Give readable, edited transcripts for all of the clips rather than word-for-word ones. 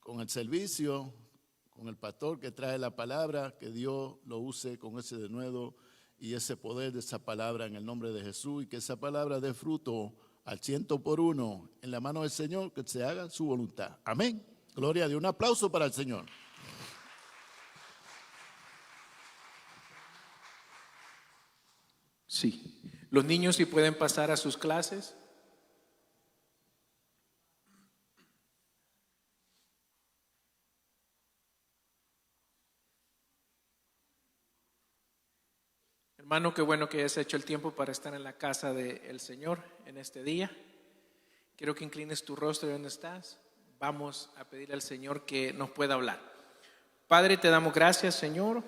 con el servicio, con el pastor que trae la palabra, que Dios lo use con ese denuedo y ese poder de esa palabra en el nombre de Jesús, y que esa palabra dé fruto al 100% en la mano del Señor, que se haga su voluntad. Amén. Gloria a Dios. Un aplauso para el Señor. Sí. Los niños sí pueden pasar a sus clases. Hermano, qué bueno que hayas hecho el tiempo para estar en la casa del Señor en este día. Quiero que inclines tu rostro donde estás. Vamos a pedirle al Señor que nos pueda hablar. Padre, te damos gracias, Señor,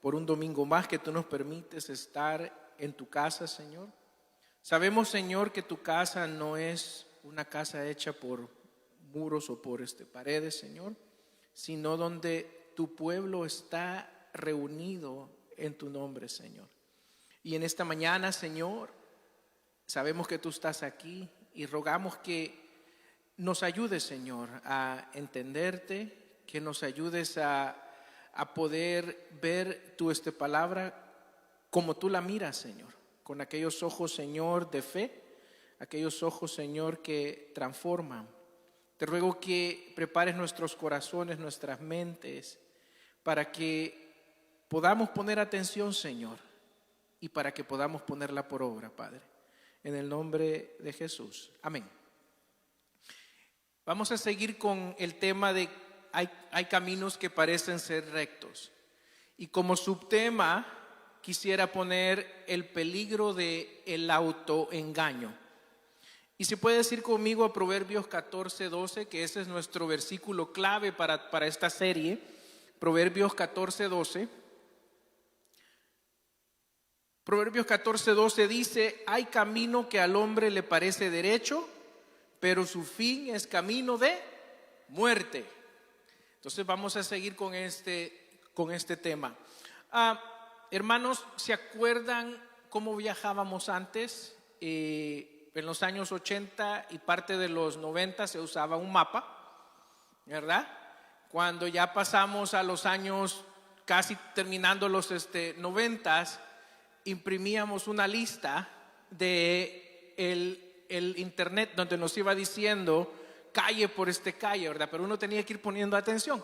por un domingo más que tú nos permites estar en tu casa, Señor. Sabemos, Señor, que tu casa no es una casa hecha por muros o por paredes, Señor, sino donde tu pueblo está reunido en tu nombre, Señor. Y en esta mañana, Señor, sabemos que tú estás aquí y rogamos que nos ayudes, Señor, a entenderte, que nos ayudes a poder ver tu palabra como tú la miras, Señor, con aquellos ojos, Señor, de fe, aquellos ojos, Señor, que transforman. Te ruego que prepares nuestros corazones, nuestras mentes, para que podamos poner atención, Señor, y para que podamos ponerla por obra, Padre. En el nombre de Jesús. Amén. Vamos a seguir con el tema de hay caminos que parecen ser rectos. Y como subtema quisiera poner el peligro del autoengaño. Y si puedes ir conmigo a Proverbios 14:12, que ese es nuestro versículo clave para esta serie. Proverbios 14:12. Proverbios 14:12 dice: hay camino que al hombre le parece derecho, pero su fin es camino de muerte. Entonces vamos a seguir con este tema. Hermanos, ¿se acuerdan cómo viajábamos antes? En los años 80 y parte de los 90 se usaba un mapa, ¿verdad? Cuando ya pasamos a los años casi terminando los 90s, imprimíamos una lista de el internet donde nos iba diciendo calle por calle, ¿verdad? Pero uno tenía que ir poniendo atención.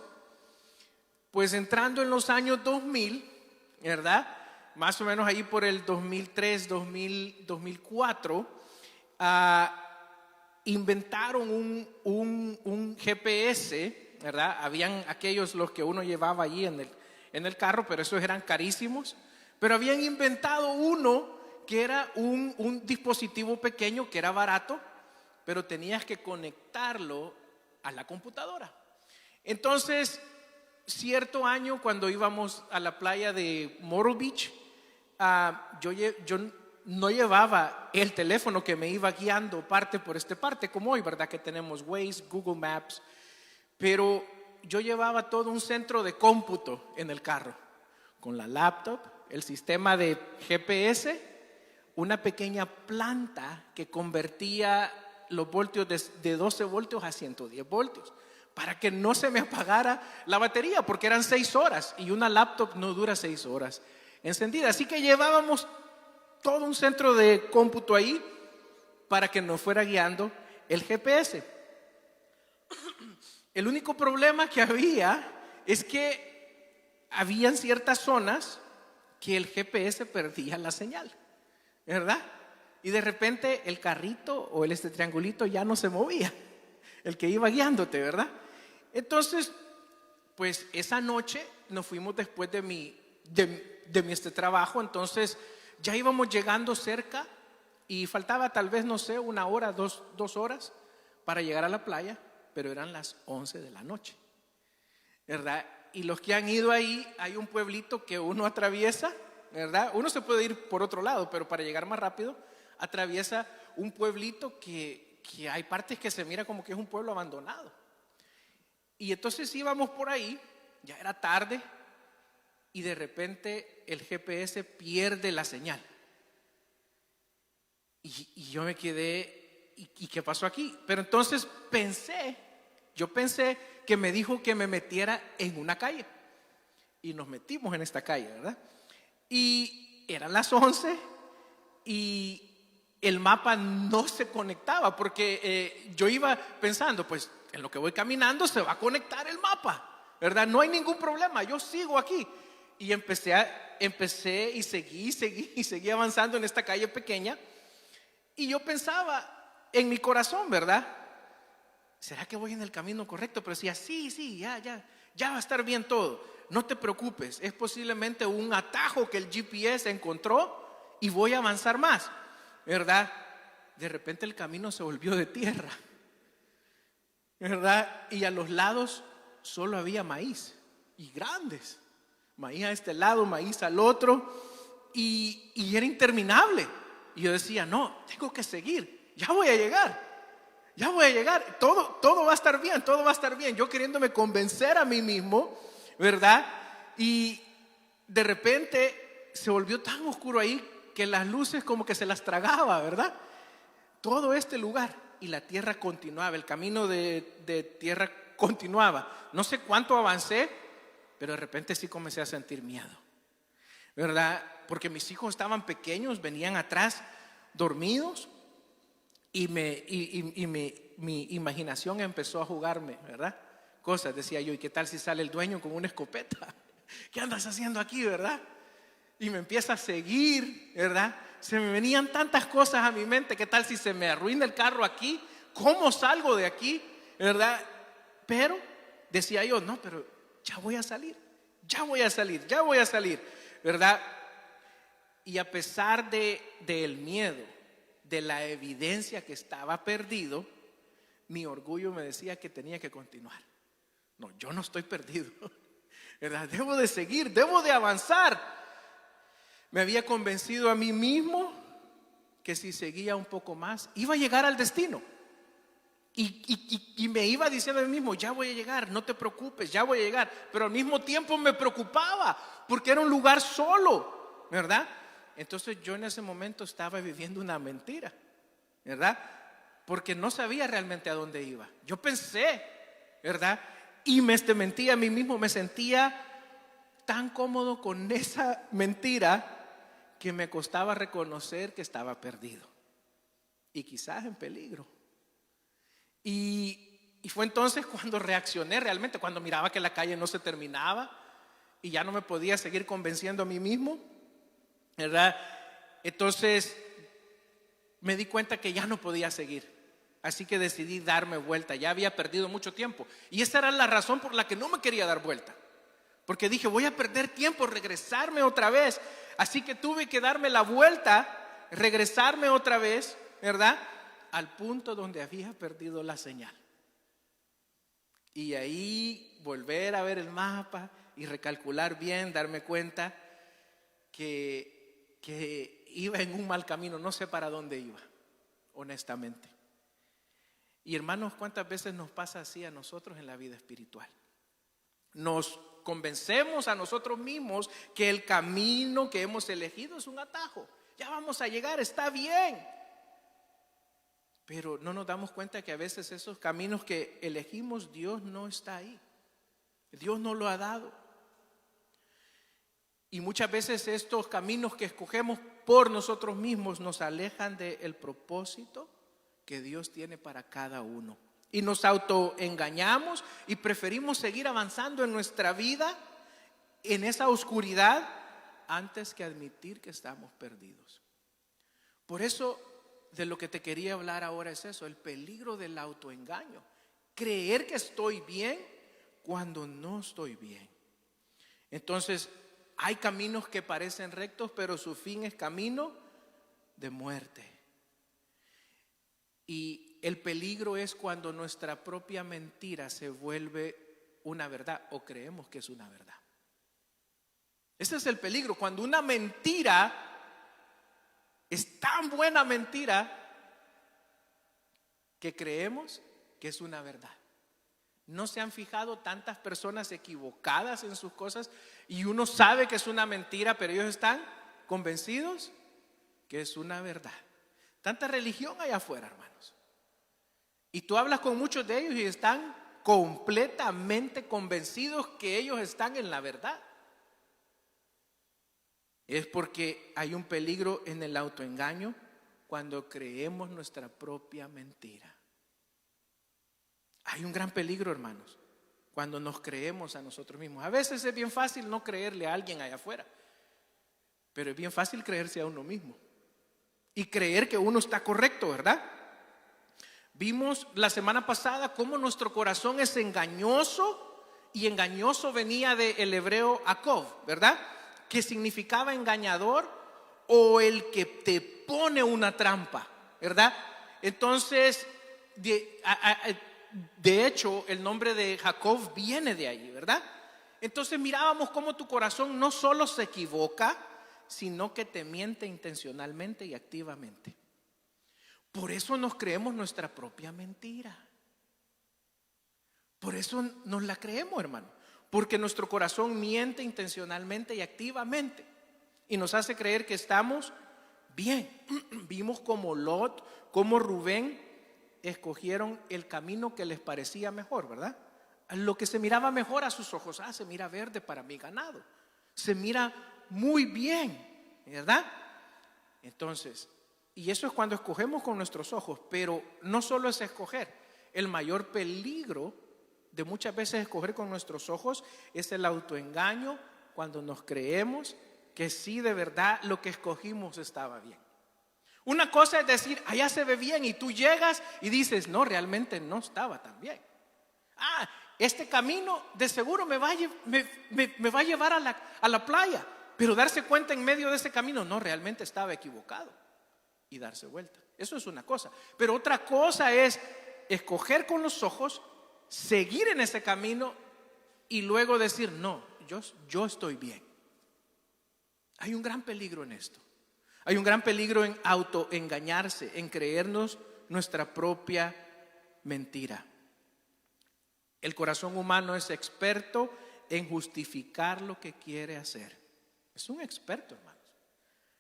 Pues entrando en los años 2000, ¿verdad? Más o menos ahí por el 2003, 2004, inventaron un GPS, ¿verdad? Habían aquellos los que uno llevaba allí en el carro, pero esos eran carísimos. Pero habían inventado uno que era un dispositivo pequeño que era barato, pero tenías que conectarlo a la computadora. Entonces, cierto año cuando íbamos a la playa de Myrtle Beach, yo no llevaba el teléfono que me iba guiando parte por parte, como hoy, ¿verdad? Que tenemos Waze, Google Maps, pero yo llevaba todo un centro de cómputo en el carro, con la laptop, el sistema de GPS, una pequeña planta que convertía los voltios de 12 voltios a 110 voltios para que no se me apagara la batería, porque eran 6 horas y una laptop no dura 6 horas encendida. Así que llevábamos todo un centro de cómputo ahí para que nos fuera guiando el GPS. El único problema que había es que habían ciertas zonas que el GPS perdía la señal, ¿verdad? Y de repente el carrito o el triangulito ya no se movía, el que iba guiándote, ¿verdad? Entonces, pues esa noche nos fuimos después de mi trabajo. Entonces ya íbamos llegando cerca y faltaba tal vez, no sé, 1 hora, 2 horas para llegar a la playa, pero eran las 11 de la noche, ¿verdad? Y los que han ido ahí, hay un pueblito que uno atraviesa, ¿verdad? Uno se puede ir por otro lado, pero para llegar más rápido atraviesa un pueblito que hay partes que se mira como que es un pueblo abandonado. Y entonces íbamos por ahí, ya era tarde, y de repente el GPS pierde la señal. Y yo me quedé, ¿y qué pasó aquí? Pero entonces pensé, Yo pensé que me dijo que me metiera en una calle. Y nos metimos en esta calle, ¿verdad? Y eran las 11 y el mapa no se conectaba porque yo iba pensando, pues en lo que voy caminando se va a conectar el mapa, ¿verdad? No hay ningún problema, yo sigo aquí. Y empecé y seguí avanzando en esta calle pequeña. Y yo pensaba en mi corazón, ¿verdad? ¿Será que voy en el camino correcto? Pero decía, sí, ya va a estar bien todo. No te preocupes, es posiblemente un atajo que el GPS encontró y voy a avanzar más, ¿verdad? De repente el camino se volvió de tierra, ¿verdad? Y a los lados solo había maíz, y grandes. Maíz a este lado, maíz al otro, y era interminable. Y yo decía, no, tengo que seguir, ya voy a llegar, todo va a estar bien, todo va a estar bien. Yo queriéndome convencer a mí mismo, ¿verdad? Y de repente se volvió tan oscuro ahí que las luces como que se las tragaba, ¿verdad? Todo este lugar, y la tierra continuaba, el camino de tierra continuaba. No sé cuánto avancé, pero de repente sí comencé a sentir miedo, ¿verdad? Porque mis hijos estaban pequeños, venían atrás dormidos y mi imaginación empezó a jugarme, ¿verdad? Cosas, decía yo, ¿y qué tal si sale el dueño con una escopeta? ¿Qué andas haciendo aquí, verdad? Y me empieza a seguir, ¿verdad? Se me venían tantas cosas a mi mente. ¿Qué tal si se me arruina el carro aquí? ¿Cómo salgo de aquí? ¿Verdad? Pero decía yo, no, pero ya voy a salir, ¿verdad? Y a pesar del miedo, de la evidencia que estaba perdido, mi orgullo me decía que tenía que continuar. No, yo no estoy perdido, ¿verdad? Debo de seguir, debo de avanzar. Me había convencido a mí mismo que si seguía un poco más iba a llegar al destino. Y me iba diciendo a mí mismo, ya voy a llegar, no te preocupes, ya voy a llegar. Pero al mismo tiempo me preocupaba porque era un lugar solo, ¿verdad? Entonces yo en ese momento estaba viviendo una mentira, ¿verdad? Porque no sabía realmente a dónde iba. Yo pensé, ¿verdad? Y me mentía a mí mismo, me sentía tan cómodo con esa mentira que me costaba reconocer que estaba perdido y quizás en peligro. Y fue entonces cuando reaccioné realmente, cuando miraba que la calle no se terminaba y ya no me podía seguir convenciendo a mí mismo, ¿verdad? Entonces me di cuenta que ya no podía seguir, así que decidí darme vuelta. Ya había perdido mucho tiempo y esa era la razón por la que no me quería dar vuelta, porque dije, voy a perder tiempo, regresarme otra vez. Así que tuve que darme la vuelta, regresarme otra vez, ¿verdad? Al punto donde había perdido la señal. Y ahí volver a ver el mapa y recalcular bien, darme cuenta que iba en un mal camino, no sé para dónde iba, honestamente. Y hermanos, ¿cuántas veces nos pasa así a nosotros en la vida espiritual? Nos convencemos a nosotros mismos que el camino que hemos elegido es un atajo. Ya vamos a llegar, está bien. Pero no nos damos cuenta que a veces esos caminos que elegimos, Dios no está ahí. Dios no lo ha dado. Y muchas veces estos caminos que escogemos por nosotros mismos nos alejan del propósito que Dios tiene para cada uno. Y nos autoengañamos y preferimos seguir avanzando en nuestra vida en esa oscuridad antes que admitir que estamos perdidos. Por eso de lo que te quería hablar ahora es eso, el peligro del autoengaño. Creer que estoy bien cuando no estoy bien. Entonces hay caminos que parecen rectos, pero su fin es camino de muerte. Y el peligro es cuando nuestra propia mentira se vuelve una verdad o creemos que es una verdad. Ese es el peligro, cuando una mentira es tan buena mentira que creemos que es una verdad. ¿No se han fijado tantas personas equivocadas en sus cosas y uno sabe que es una mentira, pero ellos están convencidos que es una verdad? Tanta religión allá afuera, hermanos. Y tú hablas con muchos de ellos y están completamente convencidos que ellos están en la verdad. Es porque hay un peligro en el autoengaño cuando creemos nuestra propia mentira. Hay un gran peligro, hermanos, cuando nos creemos a nosotros mismos. A veces es bien fácil no creerle a alguien allá afuera, pero es bien fácil creerse a uno mismo y creer que uno está correcto, ¿verdad? Vimos la semana pasada cómo nuestro corazón es engañoso, y engañoso venía del hebreo akov, ¿verdad? Que significaba engañador o el que te pone una trampa, ¿verdad? Entonces, de hecho, el nombre de Jacob viene de ahí, ¿verdad? Entonces mirábamos cómo tu corazón no solo se equivoca, sino que te miente intencionalmente y activamente. Por eso nos creemos nuestra propia mentira. Por eso nos la creemos, hermano. Porque nuestro corazón miente intencionalmente y activamente y nos hace creer que estamos bien. Vimos como Lot, como Rubén escogieron el camino que les parecía mejor, ¿verdad? Lo que se miraba mejor a sus ojos. Se mira verde para mi ganado. Se mira muy bien, ¿verdad? Entonces, y eso es cuando escogemos con nuestros ojos. Pero no solo es escoger. El mayor peligro de muchas veces escoger con nuestros ojos es el autoengaño, cuando nos creemos que sí, de verdad lo que escogimos estaba bien. Una cosa es decir, allá se ve bien, y tú llegas y dices, no, realmente no estaba tan bien. Este camino de seguro me va a llevar a la playa, pero darse cuenta en medio de ese camino, no, realmente estaba equivocado, y darse vuelta. Eso es una cosa. Pero otra cosa es escoger con los ojos, seguir en ese camino y luego decir, no, yo estoy bien. Hay un gran peligro en esto. Hay un gran peligro en autoengañarse, en creernos nuestra propia mentira. El corazón humano es experto en justificar lo que quiere hacer. Es un experto, hermanos,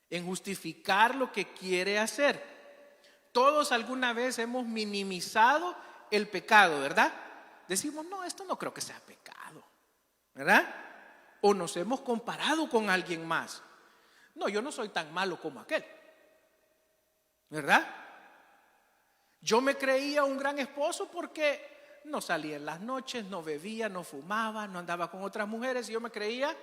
en justificar lo que quiere hacer. Todos alguna vez hemos minimizado el pecado, ¿verdad? Decimos, no, esto no creo que sea pecado, ¿verdad? O nos hemos comparado con alguien más. No, yo no soy tan malo como aquel, ¿verdad? Yo me creía un gran esposo porque no salía en las noches, no bebía, no fumaba, no andaba con otras mujeres, y yo me creía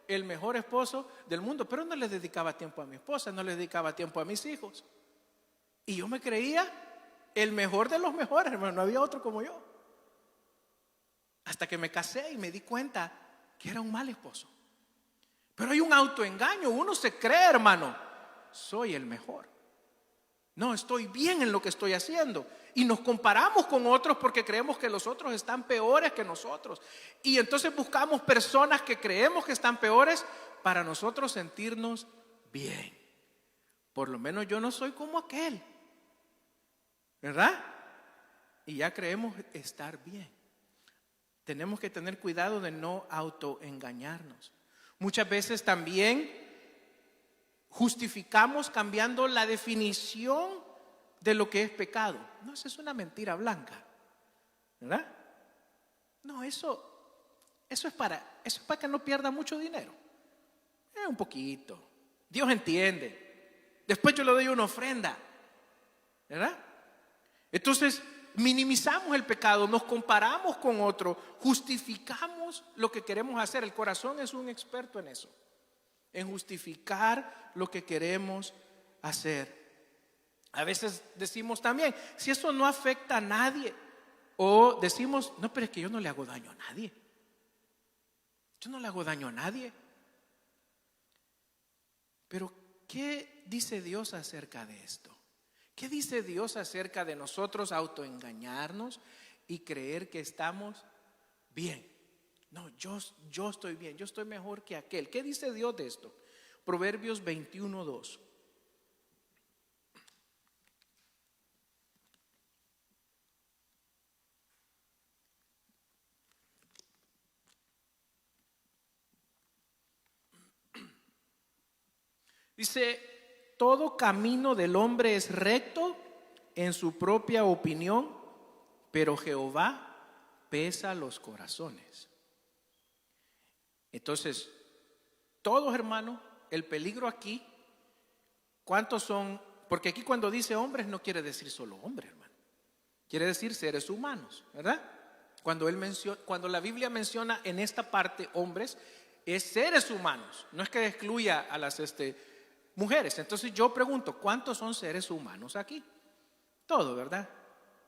el mejor esposo del mundo, pero no le dedicaba tiempo a mi esposa, no le dedicaba tiempo a mis hijos. Y yo me creía el mejor de los mejores, hermano, no había otro como yo. Hasta que me casé y me di cuenta que era un mal esposo. Pero hay un autoengaño, uno se cree, hermano, soy el mejor. No, estoy bien en lo que estoy haciendo. Y nos comparamos con otros porque creemos que los otros están peores que nosotros. Y entonces buscamos personas que creemos que están peores para nosotros sentirnos bien. Por lo menos yo no soy como aquel, ¿verdad? Y ya creemos estar bien. Tenemos que tener cuidado de no autoengañarnos. Muchas veces también justificamos cambiando la definición de lo que es pecado. No, eso es una mentira blanca, ¿verdad? No, eso es para que no pierda mucho dinero. Un poquito. Dios entiende. Después yo le doy una ofrenda, ¿verdad? Entonces minimizamos el pecado, nos comparamos con otro, justificamos lo que queremos hacer. El corazón es un experto en eso, en justificar lo que queremos hacer. A veces decimos también, si eso no afecta a nadie, o decimos, no, pero es que yo no le hago daño a nadie. Yo no le hago daño a nadie. Pero ¿qué dice Dios acerca de esto? ¿Qué dice Dios acerca de nosotros autoengañarnos y creer que estamos bien? No, yo estoy bien, yo estoy mejor que aquel. ¿Qué dice Dios de esto? Proverbios 21:2. Dice, todo camino del hombre es recto en su propia opinión, pero Jehová pesa los corazones. Entonces, todos, hermanos, el peligro aquí, ¿cuántos son? Porque aquí cuando dice hombres no quiere decir solo hombres, hermano. Quiere decir seres humanos, ¿verdad? Cuando la Biblia menciona en esta parte hombres, es seres humanos. No es que excluya a las mujeres. Entonces yo pregunto, ¿cuántos son seres humanos aquí? Todos, ¿verdad?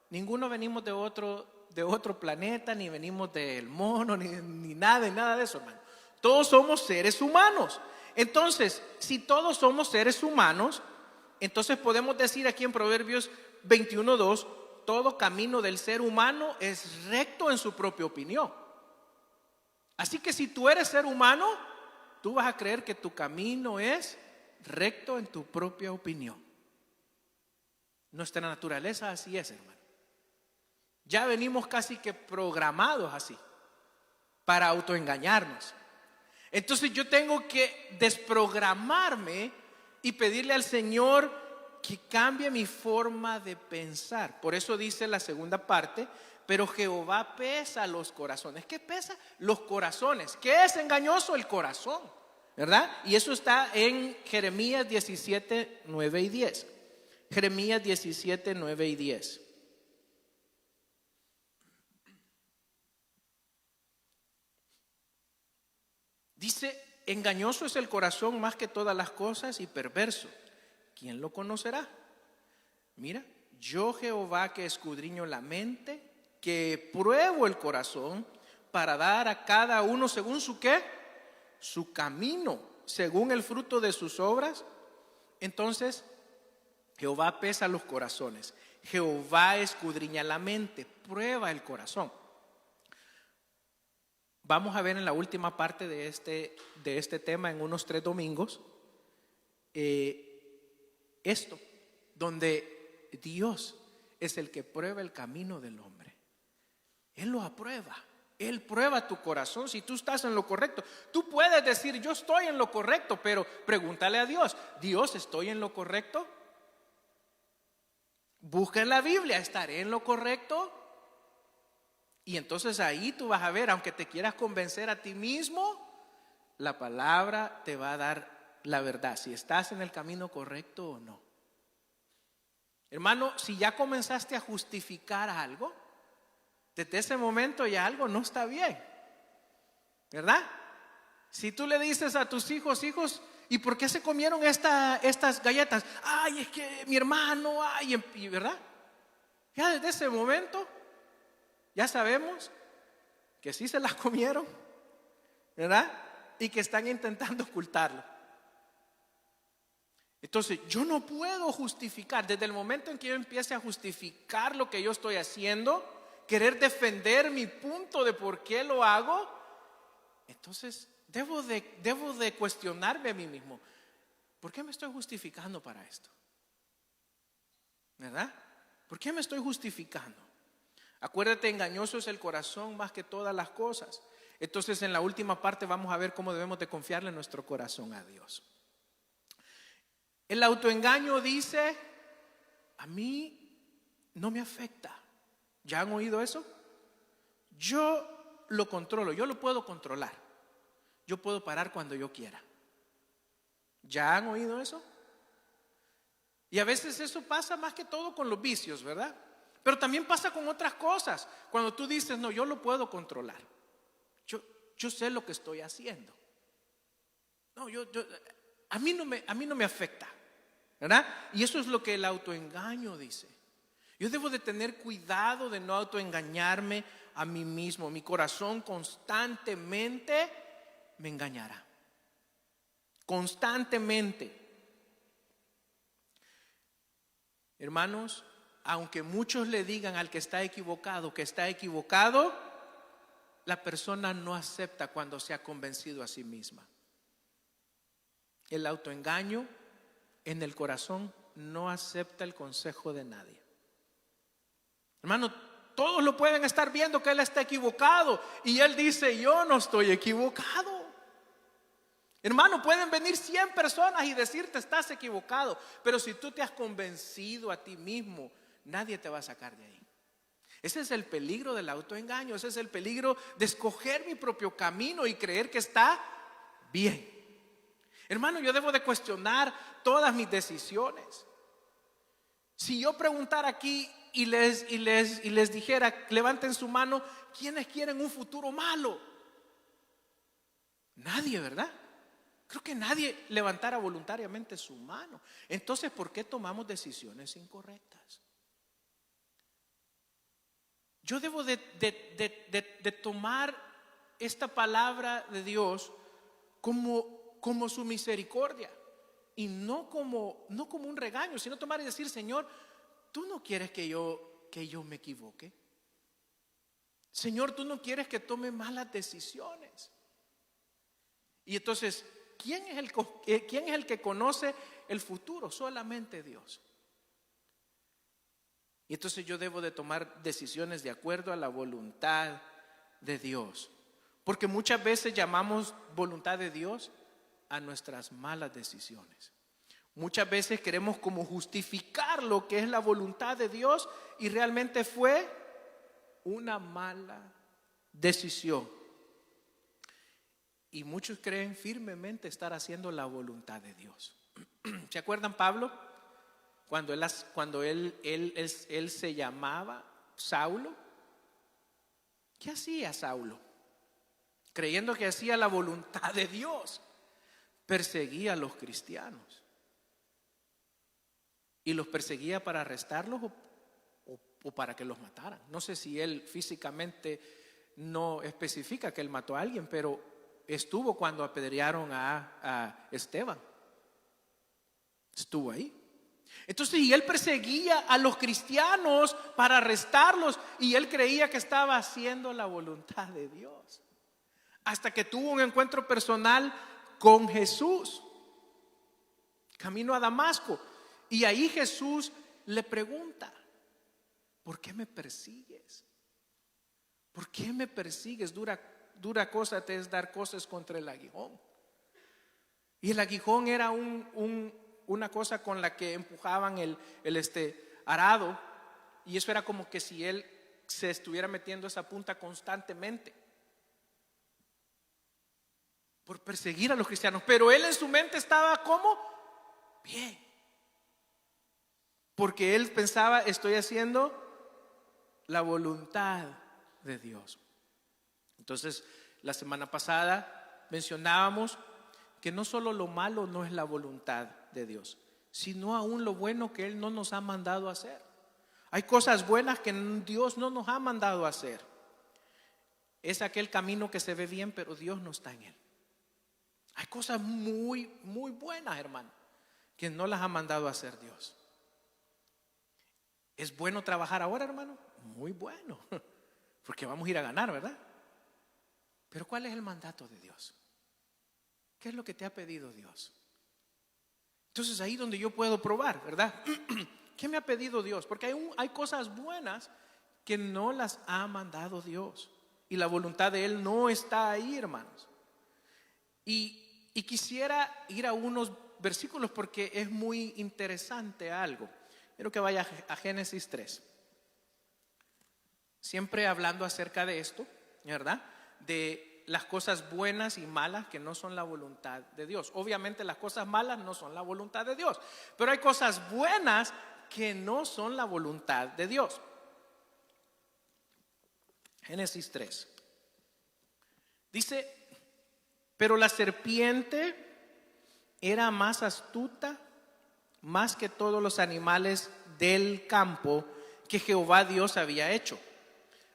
Ninguno venimos de otro planeta, ni venimos del mono, ni nada de eso, hermano. Todos somos seres humanos. Entonces, si todos somos seres humanos, entonces podemos decir aquí en Proverbios 21:2, todo camino del ser humano es recto en su propia opinión. Así que si tú eres ser humano, tú vas a creer que tu camino es recto en tu propia opinión. Nuestra naturaleza así es, hermano. Ya venimos casi que programados así, para autoengañarnos. Entonces yo tengo que desprogramarme y pedirle al Señor que cambie mi forma de pensar. Por eso dice la segunda parte, pero Jehová pesa los corazones. ¿Qué pesa? Los corazones. ¿Qué es engañoso? El corazón, ¿verdad? Y eso está en Jeremías 17, 9 y 10. Jeremías 17, 9 y 10. Dice, engañoso es el corazón más que todas las cosas y perverso. ¿Quién lo conocerá? Mira, yo Jehová que escudriño la mente, que pruebo el corazón para dar a cada uno según su ¿qué? Su camino, según el fruto de sus obras. Entonces, Jehová pesa los corazones. Jehová escudriña la mente, prueba el corazón. Vamos a ver en la última parte de este tema, en unos 3 domingos, esto, donde Dios es el que prueba el camino del hombre. Él lo aprueba. Él prueba tu corazón si tú estás en lo correcto. Tú puedes decir, yo estoy en lo correcto, pero pregúntale a Dios, Dios, ¿estoy en lo correcto? Busca en la Biblia, ¿estaré en lo correcto? Y entonces ahí tú vas a ver, aunque te quieras convencer a ti mismo, la palabra te va a dar la verdad, si estás en el camino correcto o no. Hermano, si ya comenzaste a justificar algo, desde ese momento ya algo no está bien, ¿verdad? Si tú le dices a tus hijos, ¿y por qué se comieron estas galletas? Ay, es que mi hermano, y ¿verdad? Ya desde ese momento ya sabemos que sí se las comieron, ¿verdad? Y que están intentando ocultarlo. Entonces, yo no puedo justificar. Desde el momento en que yo empiece a justificar lo que yo estoy haciendo, querer defender mi punto de por qué lo hago, entonces debo de cuestionarme a mí mismo. ¿Por qué me estoy justificando para esto? ¿Verdad? ¿Por qué me estoy justificando? Acuérdate, engañoso es el corazón más que todas las cosas. Entonces en la última parte vamos a ver cómo debemos de confiarle nuestro corazón a Dios. El autoengaño dice, a mí no me afecta. ¿Ya han oído eso? Yo lo controlo, yo lo puedo controlar. Yo puedo parar cuando yo quiera. ¿Ya han oído eso? Y a veces eso pasa más que todo con los vicios, ¿verdad? Pero también pasa con otras cosas. Cuando tú dices, no, yo lo puedo controlar. Yo sé lo que estoy haciendo. No, a mí no me afecta, ¿verdad? Y eso es lo que el autoengaño dice. Yo debo de tener cuidado de no autoengañarme a mí mismo. Mi corazón constantemente me engañará. Constantemente. Hermanos, aunque muchos le digan al que está equivocado, la persona no acepta cuando se ha convencido a sí misma. El autoengaño en el corazón no acepta el consejo de nadie. Hermano, todos lo pueden estar viendo que él está equivocado y él dice, yo no estoy equivocado. Hermano, pueden venir 100 personas y decirte estás equivocado, pero si tú te has convencido a ti mismo, nadie te va a sacar de ahí. Ese es el peligro del autoengaño, ese es el peligro de escoger mi propio camino y creer que está bien. Hermano, yo debo de cuestionar todas mis decisiones. Si yo preguntara aquí y les dijera, levanten su mano, ¿quiénes quieren un futuro malo? Nadie, ¿verdad? Creo que nadie levantara voluntariamente su mano. Entonces, ¿por qué tomamos decisiones incorrectas? Yo debo de tomar esta palabra de Dios como su misericordia y no como un regaño, sino tomar y decir: Señor, tú no quieres que yo me equivoque. Señor, tú no quieres que tome malas decisiones. Y entonces, ¿quién es el que conoce el futuro? Solamente Dios. Y entonces yo debo de tomar decisiones de acuerdo a la voluntad de Dios. Porque muchas veces llamamos voluntad de Dios a nuestras malas decisiones. Muchas veces queremos como justificar lo que es la voluntad de Dios y realmente fue una mala decisión. Y muchos creen firmemente estar haciendo la voluntad de Dios. ¿Se acuerdan Pablo? Cuando él se llamaba Saulo. ¿Qué hacía Saulo? Creyendo que hacía la voluntad de Dios, perseguía a los cristianos. Y los perseguía para arrestarlos o para que los mataran. No sé si él físicamente no especifica que él mató a alguien, pero estuvo cuando apedrearon a Esteban. Estuvo ahí. Entonces, y él perseguía a los cristianos para arrestarlos y él creía que estaba haciendo la voluntad de Dios. Hasta que tuvo un encuentro personal con Jesús, camino a Damasco. Y ahí Jesús le pregunta: ¿por qué me persigues? ¿Por qué me persigues? Dura cosa te es dar cosas contra el aguijón. Y el aguijón era una cosa con la que empujaban el arado. Y eso era como que si él se estuviera metiendo esa punta constantemente por perseguir a los cristianos. Pero él en su mente estaba ¿cómo? Bien. Porque él pensaba: estoy haciendo la voluntad de Dios. Entonces, la semana pasada mencionábamos que no solo lo malo no es la voluntad de Dios, sino aún lo bueno que Él no nos ha mandado a hacer. Hay cosas buenas que Dios no nos ha mandado a hacer. Es aquel camino que se ve bien, pero Dios no está en él. Hay cosas muy, muy buenas, hermano, que no las ha mandado a hacer Dios. ¿Es bueno trabajar ahora, hermano? Muy bueno, porque vamos a ir a ganar, ¿verdad? Pero ¿cuál es el mandato de Dios? ¿Qué es lo que te ha pedido Dios? Entonces ahí donde yo puedo probar, ¿verdad? ¿Qué me ha pedido Dios? Porque hay cosas buenas que no las ha mandado Dios. Y la voluntad de Él no está ahí, hermanos. Y quisiera ir a unos versículos porque es muy interesante algo. Quiero que vaya a Génesis 3. Siempre hablando acerca de esto, ¿verdad? De las cosas buenas y malas que no son la voluntad de Dios. Obviamente las cosas malas no son la voluntad de Dios, pero hay cosas buenas que no son la voluntad de Dios. Génesis 3. Dice: pero la serpiente era más astuta, más que todos los animales del campo que Jehová Dios había hecho,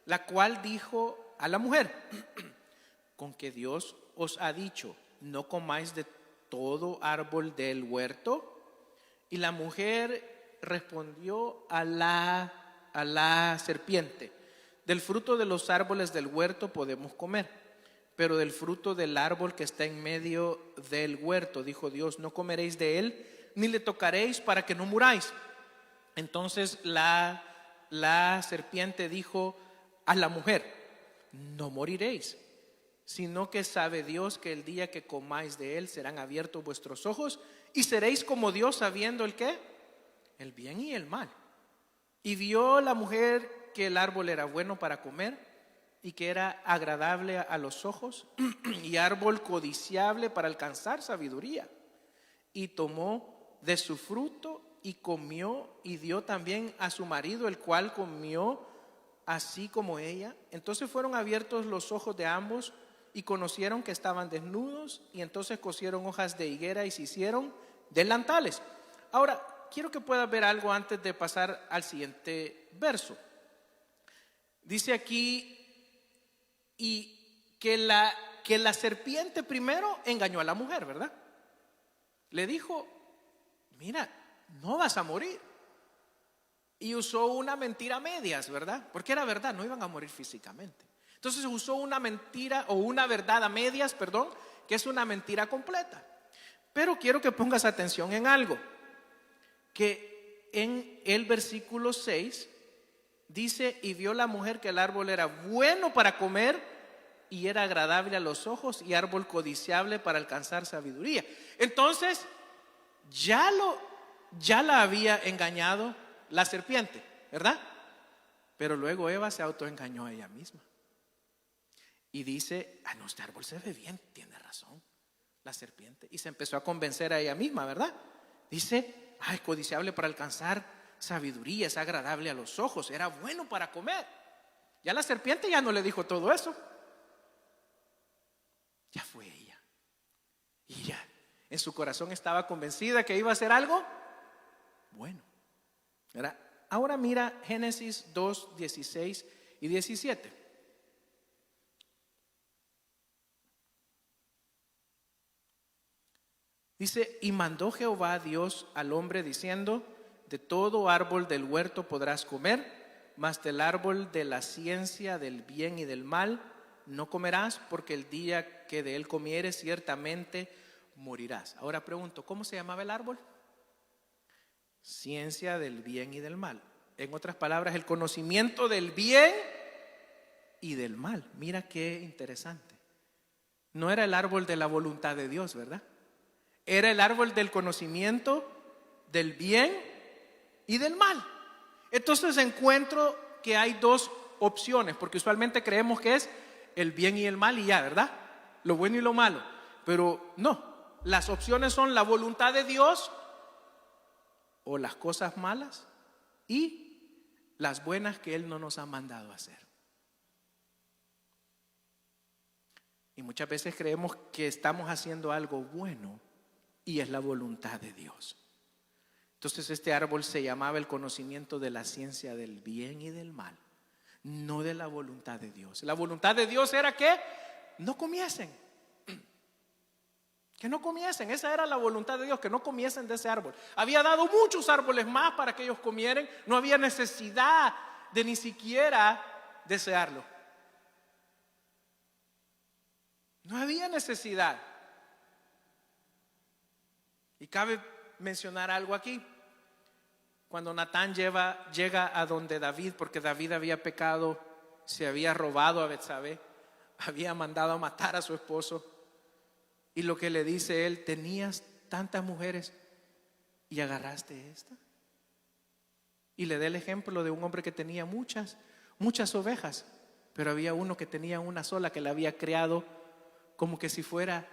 la cual dijo a la mujer: con que Dios os ha dicho, no comáis de todo árbol del huerto. Y la mujer respondió a la serpiente: del fruto de los árboles del huerto podemos comer, pero del fruto del árbol que está en medio del huerto, dijo Dios, no comeréis de él, ni le tocaréis para que no muráis. Entonces la serpiente dijo a la mujer: no moriréis, sino que sabe Dios que el día que comáis de él serán abiertos vuestros ojos y seréis como Dios, sabiendo el qué, el bien y el mal. Y vio la mujer que el árbol era bueno para comer y que era agradable a los ojos y árbol codiciable para alcanzar sabiduría. Y tomó de su fruto y comió y dio también a su marido, el cual comió así como ella. Entonces fueron abiertos los ojos de ambos y conocieron que estaban desnudos, y entonces cosieron hojas de higuera y se hicieron delantales. Ahora, quiero que puedas ver algo antes de pasar al siguiente verso. Dice aquí, y que la serpiente primero engañó a la mujer, ¿verdad? Le dijo, mira, no vas a morir. Y usó una mentira a medias, ¿verdad? Porque era verdad, no iban a morir físicamente. Entonces usó una mentira o una verdad a medias, perdón, que es una mentira completa. Pero quiero que pongas atención en algo, que en el versículo 6 dice, y vio la mujer que el árbol era bueno para comer y era agradable a los ojos y árbol codiciable para alcanzar sabiduría. Entonces, ya la había engañado la serpiente, ¿verdad? Pero luego Eva se autoengañó a ella misma. Y dice, no, este árbol se ve bien, tiene razón la serpiente. Y se empezó a convencer a ella misma, ¿verdad? Dice, es codiciable para alcanzar sabiduría, es agradable a los ojos, era bueno para comer. Ya la serpiente ya no le dijo todo eso. Ya fue ella. Y ya en su corazón estaba convencida que iba a hacer algo bueno, ¿verdad? Ahora mira Génesis 2, 16 y 17. Dice, y mandó Jehová Dios al hombre diciendo, de todo árbol del huerto podrás comer, mas del árbol de la ciencia del bien y del mal no comerás, porque el día que de él comieres ciertamente morirás. Ahora pregunto, ¿cómo se llamaba el árbol? Ciencia del bien y del mal. En otras palabras, el conocimiento del bien y del mal. Mira qué interesante. No era el árbol de la voluntad de Dios, ¿verdad? Era el árbol del conocimiento del bien y del mal. Entonces encuentro que hay dos opciones, porque usualmente creemos que es el bien y el mal y ya, ¿verdad? Lo bueno y lo malo. Pero no, las opciones son la voluntad de Dios o las cosas malas y las buenas que Él no nos ha mandado a hacer. Y muchas veces creemos que estamos haciendo algo bueno y es la voluntad de Dios. Entonces este árbol se llamaba el conocimiento de la ciencia del bien y del mal, no de la voluntad de Dios. La voluntad de Dios era que no comiesen. Que no comiesen, esa era la voluntad de Dios, que no comiesen de ese árbol. Había dado muchos árboles más para que ellos comieran, no había necesidad de ni siquiera desearlo. No había necesidad. Y cabe mencionar algo aquí. Cuando Natán llega a donde David, porque David había pecado, se había robado a Betsabé, había mandado a matar a su esposo. Y lo que le dice él, tenías tantas mujeres y agarraste esta. Y le da el ejemplo de un hombre que tenía muchas ovejas, pero había uno que tenía una sola que la había criado como que si fuera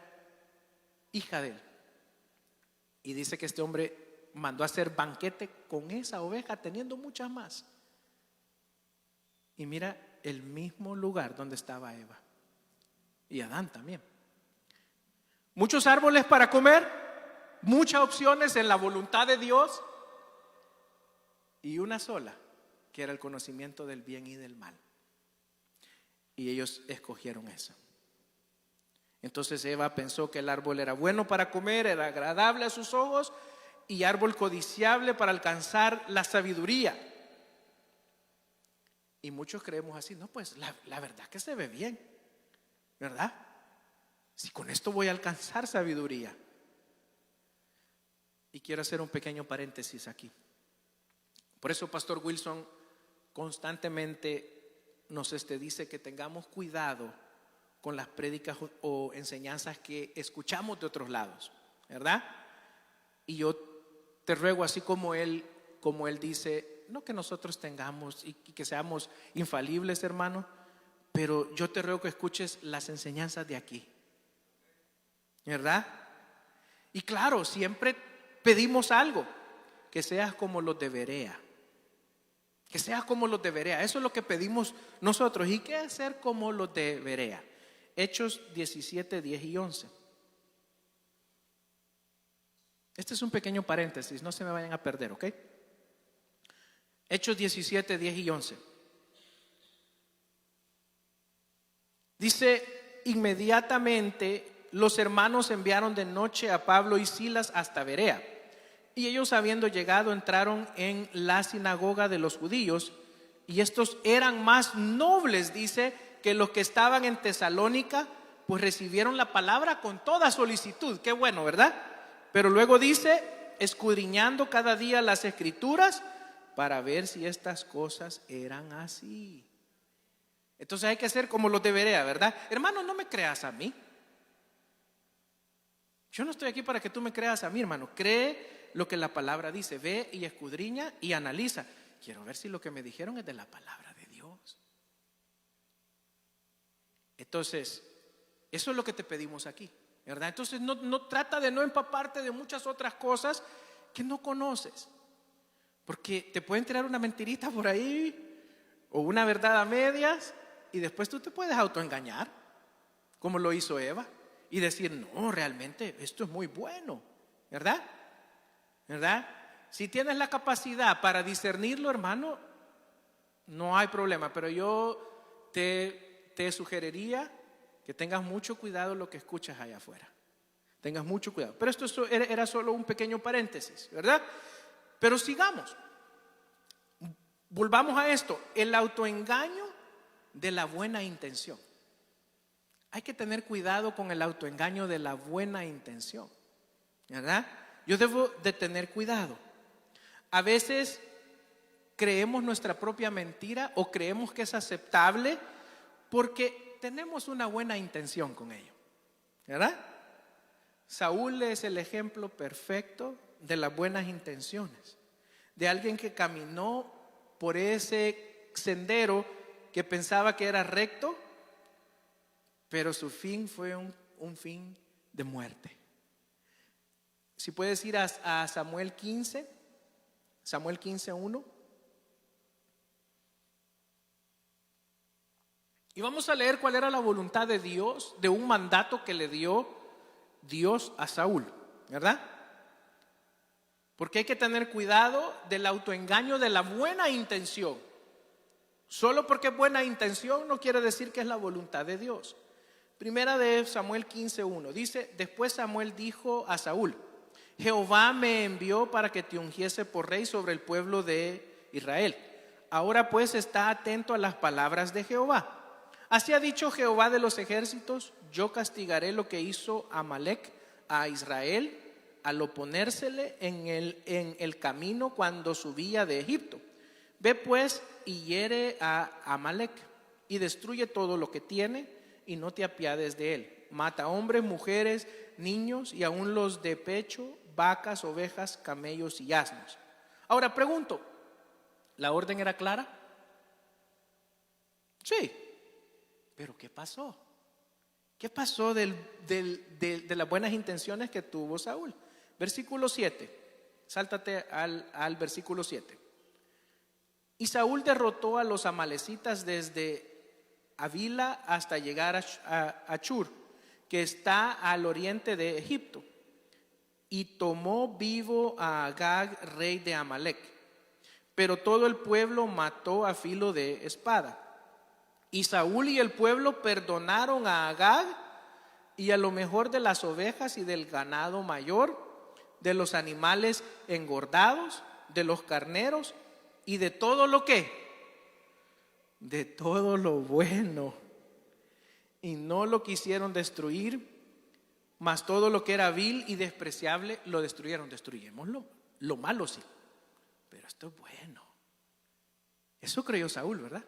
hija de él. Y dice que este hombre mandó a hacer banquete con esa oveja teniendo muchas más. Y mira el mismo lugar donde estaba Eva y Adán también. Muchos árboles para comer, muchas opciones en la voluntad de Dios y una sola, que era el conocimiento del bien y del mal. Y ellos escogieron eso. Entonces Eva pensó que el árbol era bueno para comer, era agradable a sus ojos y árbol codiciable para alcanzar la sabiduría. Y muchos creemos así, no, pues la verdad que se ve bien, ¿verdad? Si con esto voy a alcanzar sabiduría. Y quiero hacer un pequeño paréntesis aquí. Por eso Pastor Wilson constantemente nos dice que tengamos cuidado con las prédicas o enseñanzas que escuchamos de otros lados, ¿verdad? Y yo te ruego, así como él dice, no que nosotros tengamos y que seamos infalibles, hermano, pero yo te ruego que escuches las enseñanzas de aquí, ¿verdad? Y claro, siempre pedimos algo, que seas como los de Berea. Que seas como los de Berea. Eso es lo que pedimos nosotros. ¿Y qué es ser como los de Berea? Hechos 17, 10 y 11. Este es un pequeño paréntesis, no se me vayan a perder, ¿ok? Hechos 17, 10 y 11. Dice, inmediatamente los hermanos enviaron de noche a Pablo y Silas hasta Berea. Y ellos, habiendo llegado, entraron en la sinagoga de los judíos, y estos eran más nobles, dice, que los que estaban en Tesalónica, pues recibieron la palabra con toda solicitud. Qué bueno, ¿verdad? Pero luego dice, escudriñando cada día las escrituras para ver si estas cosas eran así. Entonces hay que hacer como los de Berea, ¿verdad? Hermano, no me creas a mí. Yo no estoy aquí para que tú me creas a mí, hermano. Cree lo que la palabra dice. Ve y escudriña y analiza. Quiero ver si lo que me dijeron es de la palabra de Dios. Entonces, eso es lo que te pedimos aquí, ¿verdad? Entonces no trata de no empaparte de muchas otras cosas que no conoces, porque te pueden tirar una mentirita por ahí o una verdad a medias, y después tú te puedes autoengañar, como lo hizo Eva, y decir, no, realmente esto es muy bueno, ¿verdad? ¿Verdad? Si tienes la capacidad para discernirlo, hermano, no hay problema, pero yo te sugeriría que tengas mucho cuidado lo que escuchas allá afuera. Tengas mucho cuidado. Pero esto era solo un pequeño paréntesis, ¿verdad? Pero sigamos. Volvamos a esto. El autoengaño de la buena intención. Hay que tener cuidado con el autoengaño de la buena intención, ¿verdad? Yo debo de tener cuidado. A veces creemos nuestra propia mentira o creemos que es aceptable porque tenemos una buena intención con ello, ¿verdad? Saúl es el ejemplo perfecto de las buenas intenciones, de alguien que caminó por ese sendero que pensaba que era recto, pero su fin fue un fin de muerte. Si puedes ir a Samuel 15, Samuel 15:1. Y vamos a leer cuál era la voluntad de Dios, de un mandato que le dio Dios a Saúl, ¿verdad? Porque hay que tener cuidado del autoengaño de la buena intención. Solo porque es buena intención no quiere decir que es la voluntad de Dios. Primera de Samuel 15:1 dice, después Samuel dijo a Saúl, Jehová me envió para que te ungiese por rey sobre el pueblo de Israel. Ahora pues está atento a las palabras de Jehová. Así ha dicho Jehová de los ejércitos, yo castigaré lo que hizo Amalec a Israel al oponérsele en el camino cuando subía de Egipto. Ve pues y hiere a Amalec y destruye todo lo que tiene y no te apiades de él. Mata hombres, mujeres, niños y aún los de pecho, vacas, ovejas, camellos y asnos. Ahora pregunto, ¿la orden era clara? Sí, pero ¿qué pasó? ¿Qué pasó de las buenas intenciones que tuvo Saúl? Versículo 7, sáltate al versículo 7. Y Saúl derrotó a los amalecitas desde Avila hasta llegar a Achur, que está al oriente de Egipto, y tomó vivo a Agag, rey de Amalec. Pero todo el pueblo mató a filo de espada. Y Saúl y el pueblo perdonaron a Agag y a lo mejor de las ovejas y del ganado mayor, de los animales engordados, de los carneros y de todo lo que, de todo lo bueno. Y no lo quisieron destruir, mas todo lo que era vil y despreciable lo destruyeron. Destruyémoslo, lo malo sí, pero esto es bueno. Eso creyó Saúl, ¿verdad?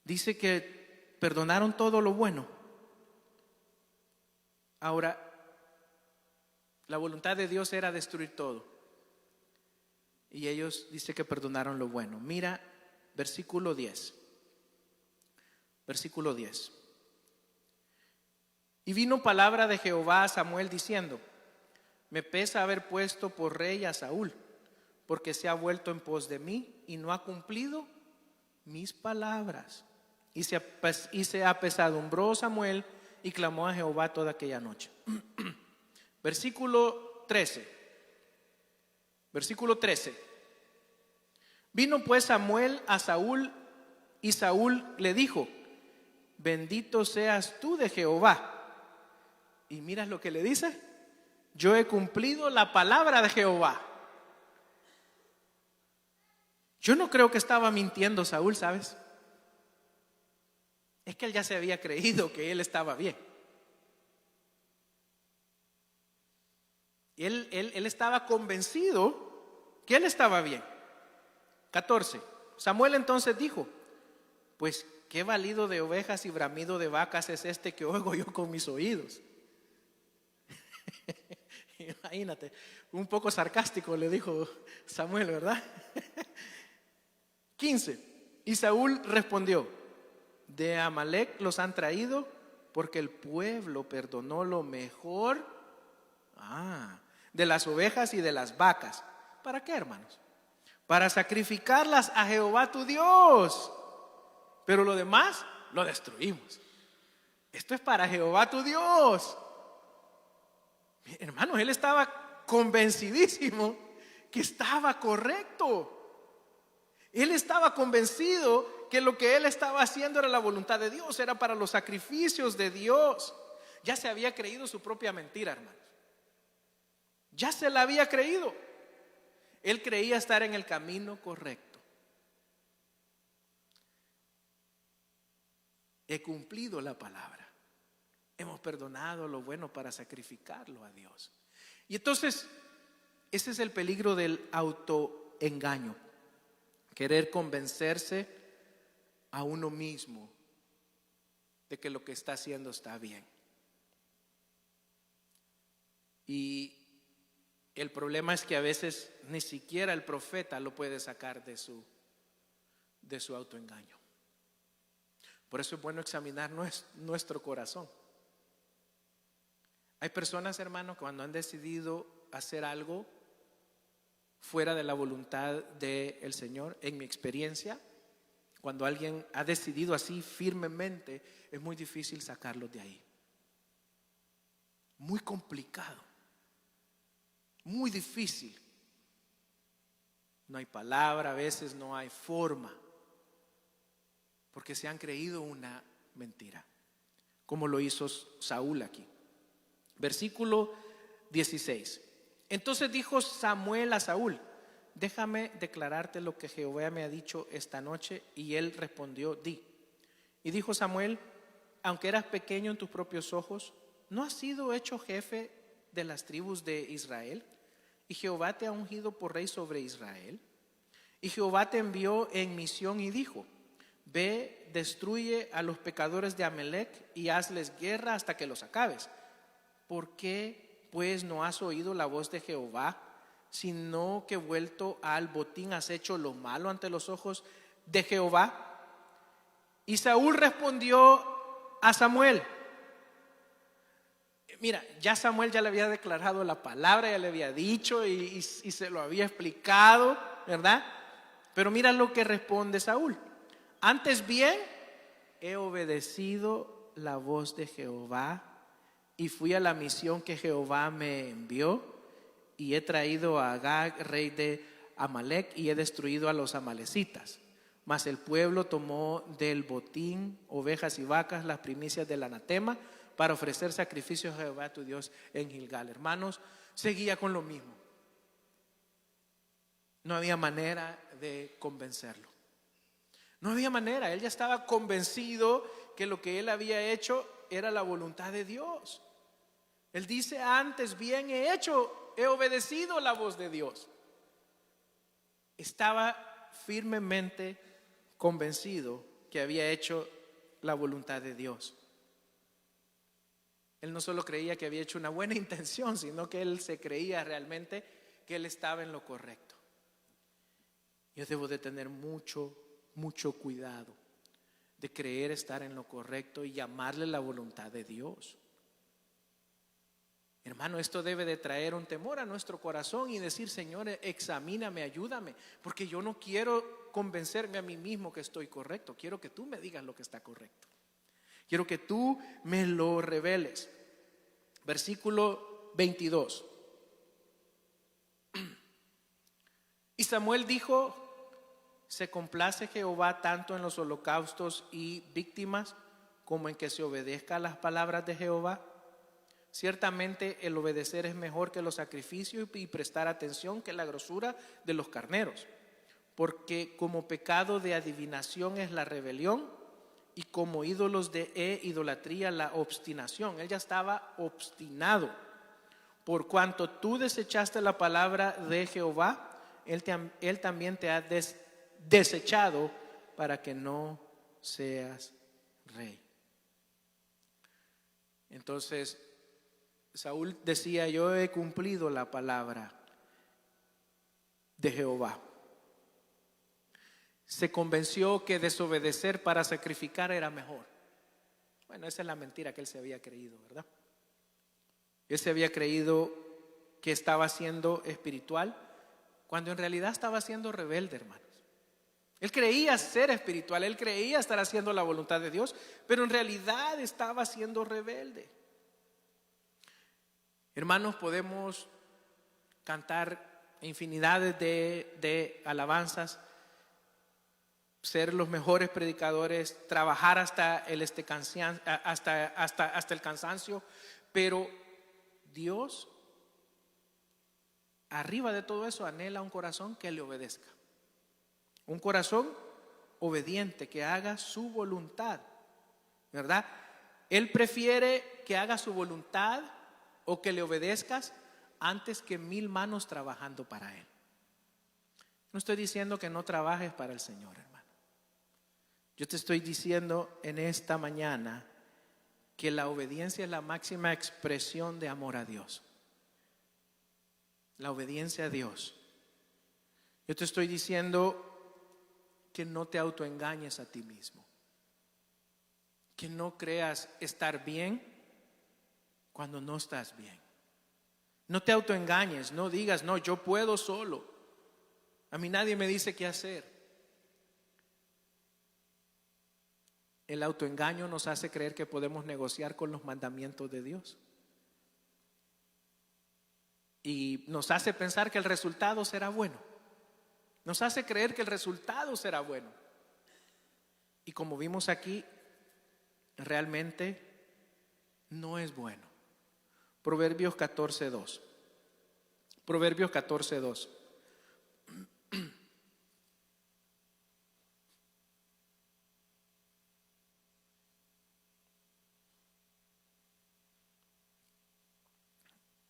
Dice que perdonaron todo lo bueno. Ahora, la voluntad de Dios era destruir todo. y ellos dice que perdonaron lo bueno. Mira, versículo 10. Versículo 10. Y vino palabra de Jehová a Samuel diciendo: me pesa haber puesto por rey a Saúl, porque se ha vuelto en pos de mí y no ha cumplido mis palabras. Y se apesadumbró Samuel y clamó a Jehová toda aquella noche. Versículo 13. Versículo 13. Vino pues Samuel a Saúl y Saúl le dijo: bendito seas tú de Jehová. Y miras lo que le dice: yo he cumplido la palabra de Jehová. Yo no creo que estaba mintiendo Saúl, ¿sabes? Es que él ya se había creído que él estaba bien. Él estaba convencido que él estaba bien. 14. Samuel entonces dijo: pues qué balido de ovejas y bramido de vacas es este que oigo yo con mis oídos. Imagínate, un poco sarcástico le dijo Samuel, ¿verdad? 15. Y Saúl respondió: de Amalec los han traído porque el pueblo perdonó lo mejor de las ovejas y de las vacas. ¿Para qué, hermanos? Para sacrificarlas a Jehová tu Dios. Pero lo demás lo destruimos. Esto es para Jehová tu Dios. Hermanos, él estaba convencidísimo que estaba correcto. Él estaba convencido que lo que él estaba haciendo era la voluntad de Dios, era para los sacrificios de Dios. Ya se había creído su propia mentira, hermanos. Ya se la había creído. Él creía estar en el camino correcto. He cumplido la palabra. Hemos perdonado lo bueno para sacrificarlo a Dios. Y entonces, ese es el peligro del autoengaño. Querer convencerse a uno mismo de que lo que está haciendo está bien. Y el problema es que a veces ni siquiera el profeta lo puede sacar de su autoengaño. Por eso es bueno examinar nuestro corazón. Hay personas, hermanos, que cuando han decidido hacer algo fuera de la voluntad del Señor, en mi experiencia, cuando alguien ha decidido así firmemente, es muy difícil sacarlos de ahí. Muy complicado. Muy difícil. No hay palabra, a veces no hay forma, porque se han creído una mentira, como lo hizo Saúl aquí. Versículo 16. Entonces dijo Samuel a Saúl: déjame declararte lo que Jehová me ha dicho esta noche. Y él respondió: di. Y dijo Samuel: aunque eras pequeño en tus propios ojos, ¿no has sido hecho jefe de las tribus de Israel? Y Jehová te ha ungido por rey sobre Israel. Y Jehová te envió en misión y dijo: ve, destruye a los pecadores de Amalec y hazles guerra hasta que los acabes. ¿Por qué pues no has oído la voz de Jehová, sino que vuelto al botín has hecho lo malo ante los ojos de Jehová? Y Saúl respondió a Samuel. Mira, ya Samuel ya le había declarado la palabra, ya le había dicho y se lo había explicado, ¿verdad? Pero mira lo que responde Saúl: antes bien he obedecido la voz de Jehová y fui a la misión que Jehová me envió, y he traído a Agag, rey de Amalec, y he destruido a los amalecitas. Mas el pueblo tomó del botín ovejas y vacas, las primicias del anatema, para ofrecer sacrificios a Jehová tu Dios en Gilgal. Hermanos, seguía con lo mismo. No había manera de convencerlo. No había manera. Él ya estaba convencido que lo que él había hecho era la voluntad de Dios. Él dice: antes bien he obedecido la voz de Dios. Estaba firmemente convencido que había hecho la voluntad de Dios. Él no solo creía que había hecho una buena intención, sino que él se creía realmente que él estaba en lo correcto. Yo debo de tener mucho, mucho cuidado de creer estar en lo correcto y llamarle la voluntad de Dios. Hermano, esto debe de traer un temor a nuestro corazón y decir: Señor, examíname, ayúdame, porque yo no quiero convencerme a mí mismo que estoy correcto. Quiero que tú me digas lo que está correcto. Quiero que tú me lo reveles. Versículo 22. Y Samuel dijo: ¿se complace Jehová tanto en los holocaustos y víctimas como en que se obedezca a las palabras de Jehová? Ciertamente el obedecer es mejor que los sacrificios y prestar atención que la grosura de los carneros. Porque como pecado de adivinación es la rebelión, y como ídolos de idolatría la obstinación. Él ya estaba obstinado. Por cuanto tú desechaste la palabra de Jehová, Él también te ha desechado para que no seas rey. Entonces Saúl decía: yo he cumplido la palabra de Jehová. Se convenció que desobedecer para sacrificar era mejor. Bueno, esa es la mentira que él se había creído, ¿verdad? Él se había creído que estaba siendo espiritual, cuando en realidad estaba siendo rebelde, hermanos. Él creía ser espiritual, él creía estar haciendo la voluntad de Dios, pero en realidad estaba siendo rebelde. Hermanos, podemos cantar infinidades de alabanzas, ser los mejores predicadores, trabajar hasta el cansancio, pero Dios, arriba de todo eso, anhela un corazón que le obedezca, un corazón obediente, que haga su voluntad, ¿verdad? Él prefiere que haga su voluntad o que le obedezcas antes que 1000 manos trabajando para Él. No estoy diciendo que no trabajes para el Señor, hermano. Yo te estoy diciendo en esta mañana que la obediencia es la máxima expresión de amor a Dios. La obediencia a Dios. Yo te estoy diciendo que no te autoengañes a ti mismo. Que no creas estar bien cuando no estás bien. No te autoengañes, no digas: no, yo puedo solo. A mí nadie me dice qué hacer. El autoengaño nos hace creer que podemos negociar con los mandamientos de Dios. Y nos hace pensar que el resultado será bueno. Nos hace creer que el resultado será bueno. Y como vimos aquí, realmente no es bueno. Proverbios 14:2. Proverbios 14:2.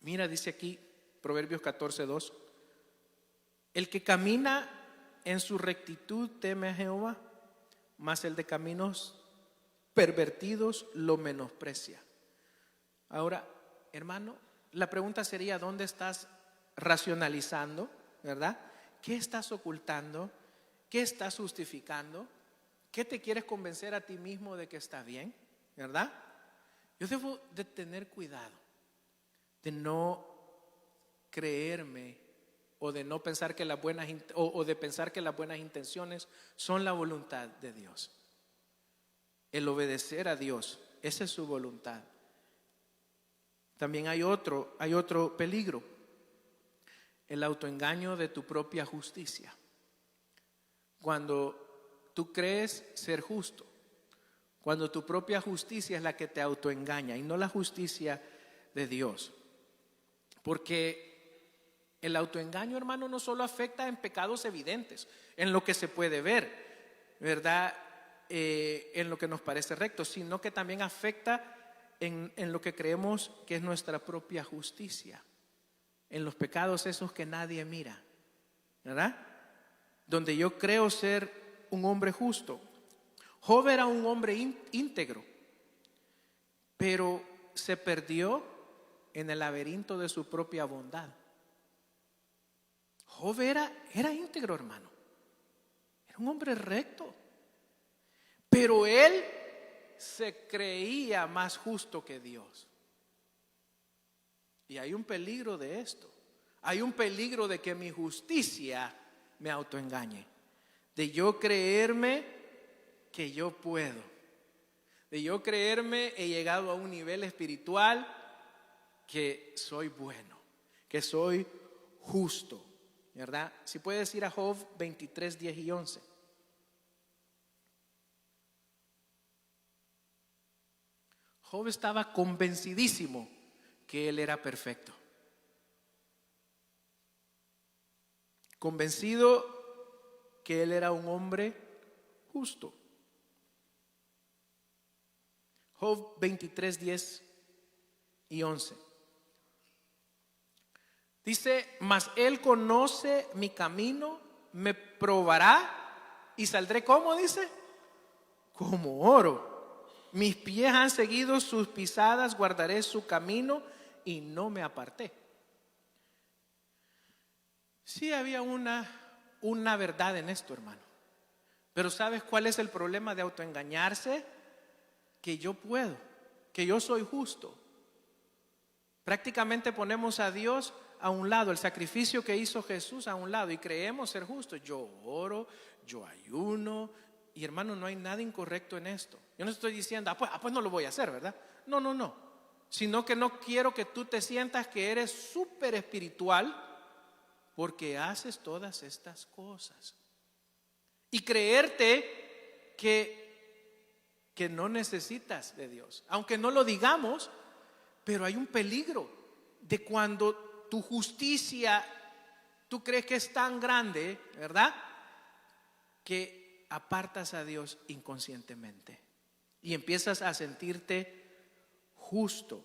Mira, dice aquí Proverbios 14:2. El que camina en su rectitud teme a Jehová, mas el de caminos pervertidos lo menosprecia. Ahora, hermano, la pregunta sería: ¿dónde estás racionalizando? ¿Verdad? ¿Qué estás ocultando? ¿Qué estás justificando? ¿Qué te quieres convencer a ti mismo de que está bien? ¿Verdad? Yo debo de tener cuidado de no creerme o de no pensar que las buenas de pensar que las buenas intenciones son la voluntad de Dios. El obedecer a Dios, esa es su voluntad. También hay otro peligro: el autoengaño de tu propia justicia. Cuando tú crees ser justo, cuando tu propia justicia es la que te autoengaña y no la justicia de Dios. Porque el autoengaño, hermano, no solo afecta en pecados evidentes, en lo que se puede ver, ¿verdad? En lo que nos parece recto, sino que también afecta en lo que creemos que es nuestra propia justicia, en los pecados esos que nadie mira, ¿verdad? Donde yo creo ser un hombre justo. Job era un hombre íntegro, pero se perdió en el laberinto de su propia bondad. Job era íntegro, hermano. Era un hombre recto. Pero él se creía más justo que Dios. Y hay un peligro de esto. Hay un peligro de que mi justicia me autoengañe. De yo creerme que yo puedo. De yo creerme he llegado a un nivel espiritual que soy bueno, que soy justo, ¿verdad? Si puedes ir a Job 23, 10 y 11. Job estaba convencidísimo que él era perfecto. Convencido que él era un hombre justo. Job 23, 10 y 11. Dice, mas él conoce mi camino, me probará y saldré, ¿cómo dice? Como oro. Mis pies han seguido sus pisadas, guardaré su camino y no me aparté. Sí había una verdad en esto, hermano. Pero ¿sabes cuál es el problema de autoengañarse? Que yo puedo, que yo soy justo. Prácticamente ponemos a Dios a un lado, el sacrificio que hizo Jesús a un lado y creemos ser justos. Yo oro, yo ayuno y hermano, no hay nada incorrecto en esto. Yo no estoy diciendo, pues no lo voy a hacer, ¿verdad? No. Sino que no quiero que tú te sientas que eres súper espiritual porque haces todas estas cosas. Y creerte que no necesitas de Dios. Aunque no lo digamos, pero hay un peligro de cuando tu justicia, tú crees que es tan grande, ¿verdad? Que apartas a Dios inconscientemente y empiezas a sentirte justo,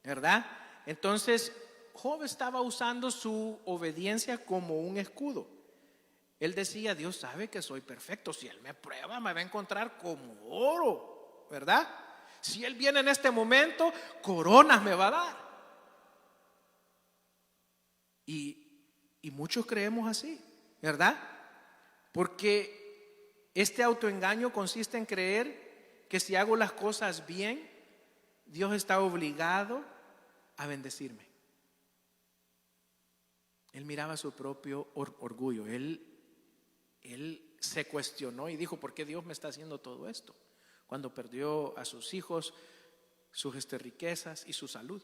¿verdad? Entonces, Job estaba usando su obediencia como un escudo. Él decía, Dios sabe que soy perfecto. Si Él me prueba, me va a encontrar como oro, ¿verdad? Si Él viene en este momento, coronas me va a dar. Y muchos creemos así, ¿verdad? Porque este autoengaño consiste en creer que si hago las cosas bien, Dios está obligado a bendecirme. Él miraba su propio orgullo. Él se cuestionó y dijo, ¿por qué Dios me está haciendo todo esto? Cuando perdió a sus hijos, sus riquezas y su salud.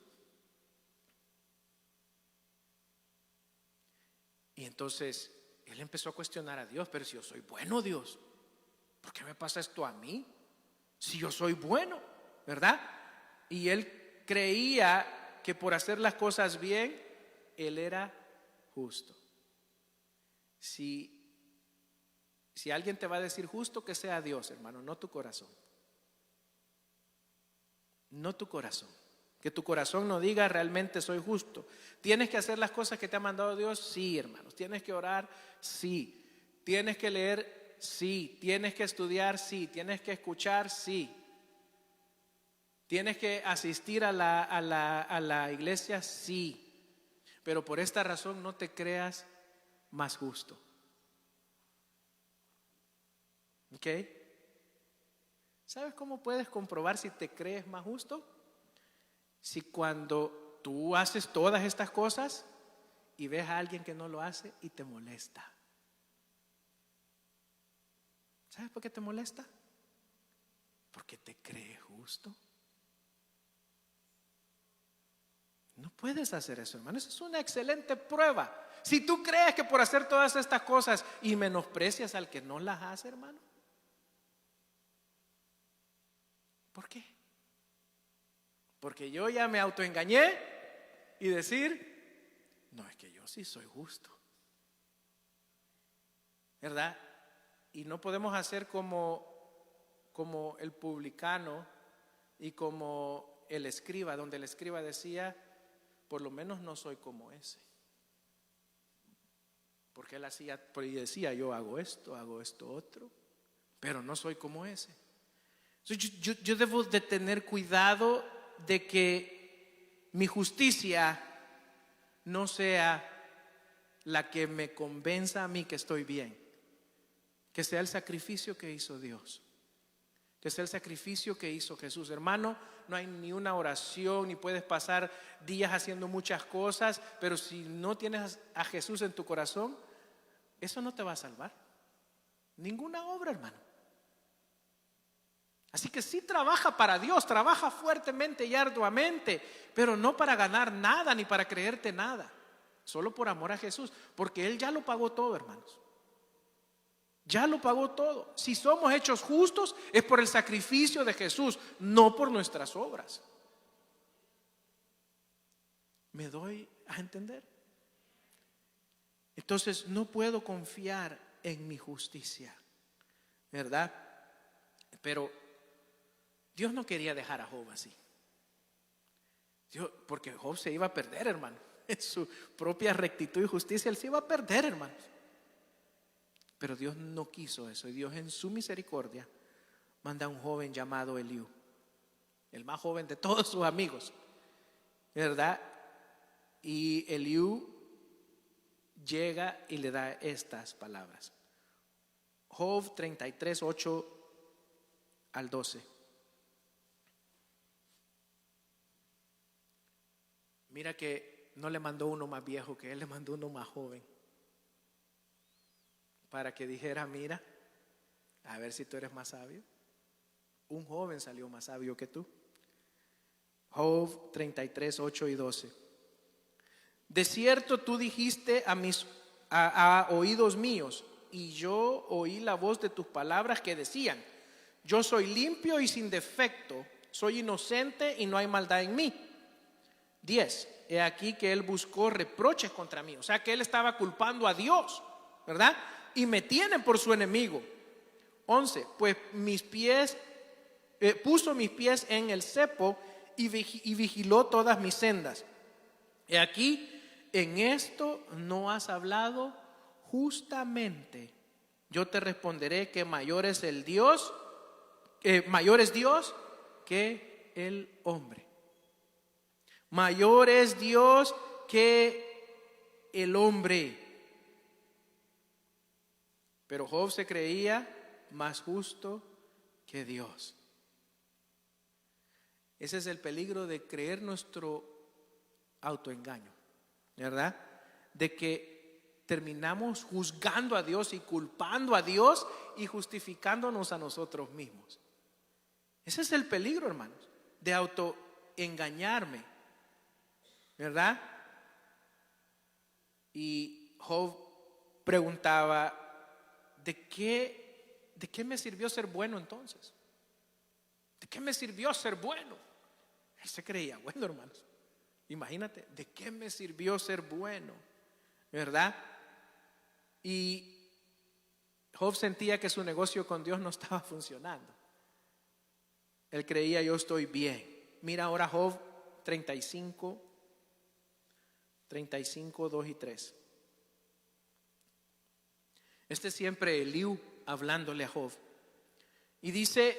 Y entonces él empezó a cuestionar a Dios, pero si yo soy bueno, Dios, ¿por qué me pasa esto a mí? Si yo soy bueno, ¿verdad? Y él creía que por hacer las cosas bien, él era justo. Si alguien te va a decir justo, que sea Dios, hermano, no tu corazón. No tu corazón. Que tu corazón no diga realmente soy justo. ¿Tienes que hacer las cosas que te ha mandado Dios? Sí, hermanos. ¿Tienes que orar? Sí. ¿Tienes que leer? Sí. ¿Tienes que estudiar? Sí. ¿Tienes que escuchar? Sí. ¿Tienes que asistir a la iglesia? Sí. Pero por esta razón no te creas más justo. ¿Ok? ¿Sabes cómo puedes comprobar si te crees más justo? Si cuando tú haces todas estas cosas y ves a alguien que no lo hace y te molesta. ¿Sabes por qué te molesta? Porque te crees justo. No puedes hacer eso, hermano. Esa es una excelente prueba. Si tú crees que por hacer todas estas cosas y menosprecias al que no las hace, hermano. ¿Por qué? Porque yo ya me autoengañé y decir, no, es que yo sí soy justo, ¿verdad? Y no podemos hacer como el publicano y como el escriba, donde el escriba decía, por lo menos no soy como ese. Porque él decía, yo hago esto otro, pero no soy como ese. Yo debo de tener cuidado de que mi justicia no sea la que me convenza a mí que estoy bien, Que sea el sacrificio que hizo Dios. Que sea el sacrificio que hizo Jesús. Hermano, no hay ni una oración, ni puedes pasar días haciendo muchas cosas, pero si no tienes a Jesús en tu corazón, eso no te va a salvar. Ninguna obra, hermano. Así que sí trabaja para Dios, trabaja fuertemente y arduamente, pero no para ganar nada ni para creerte nada. Solo por amor a Jesús, porque Él ya lo pagó todo, hermanos. Ya lo pagó todo. Si somos hechos justos es por el sacrificio de Jesús, no por nuestras obras. ¿Me doy a entender? Entonces no puedo confiar en mi justicia, ¿verdad? Pero Dios no quería dejar a Job así. Porque Job se iba a perder, hermano. En su propia rectitud y justicia, él se iba a perder, hermanos. Pero Dios no quiso eso. Y Dios en su misericordia manda a un joven llamado Eliú, el más joven de todos sus amigos, ¿verdad? Y Eliú llega y le da estas palabras. Job 33, 8 al 12. Mira que no le mandó uno más viejo que él, le mandó uno más joven. Para que dijera, mira, a ver si tú eres más sabio. Un joven salió más sabio que tú. Job 33, 8 y 12. De cierto tú dijiste a oídos míos, y yo oí la voz de tus palabras que decían, yo soy limpio y sin defecto, soy inocente y no hay maldad en mí. 10. He aquí que él buscó reproches contra mí. O sea que él estaba culpando a Dios, ¿verdad? Y me tiene por su enemigo. 11. Pues puso mis pies en el cepo y vigiló todas mis sendas. He aquí, en esto no has hablado justamente. Yo te responderé que mayor es Dios que el hombre. Mayor es Dios que el hombre. Pero Job se creía más justo que Dios. Ese es el peligro de creer nuestro autoengaño, ¿verdad? De que terminamos juzgando a Dios y culpando a Dios y justificándonos a nosotros mismos. Ese es el peligro, hermanos, de autoengañarme, ¿verdad? Y Job preguntaba, ¿de qué me sirvió ser bueno entonces? ¿De qué me sirvió ser bueno? Él se creía bueno, hermanos. Imagínate, ¿de qué me sirvió ser bueno? ¿Verdad? Y Job sentía que su negocio con Dios no estaba funcionando. Él creía, yo estoy bien. Mira ahora Job 35, 2 y 3. Este es siempre Eliú hablándole a Job. Y dice,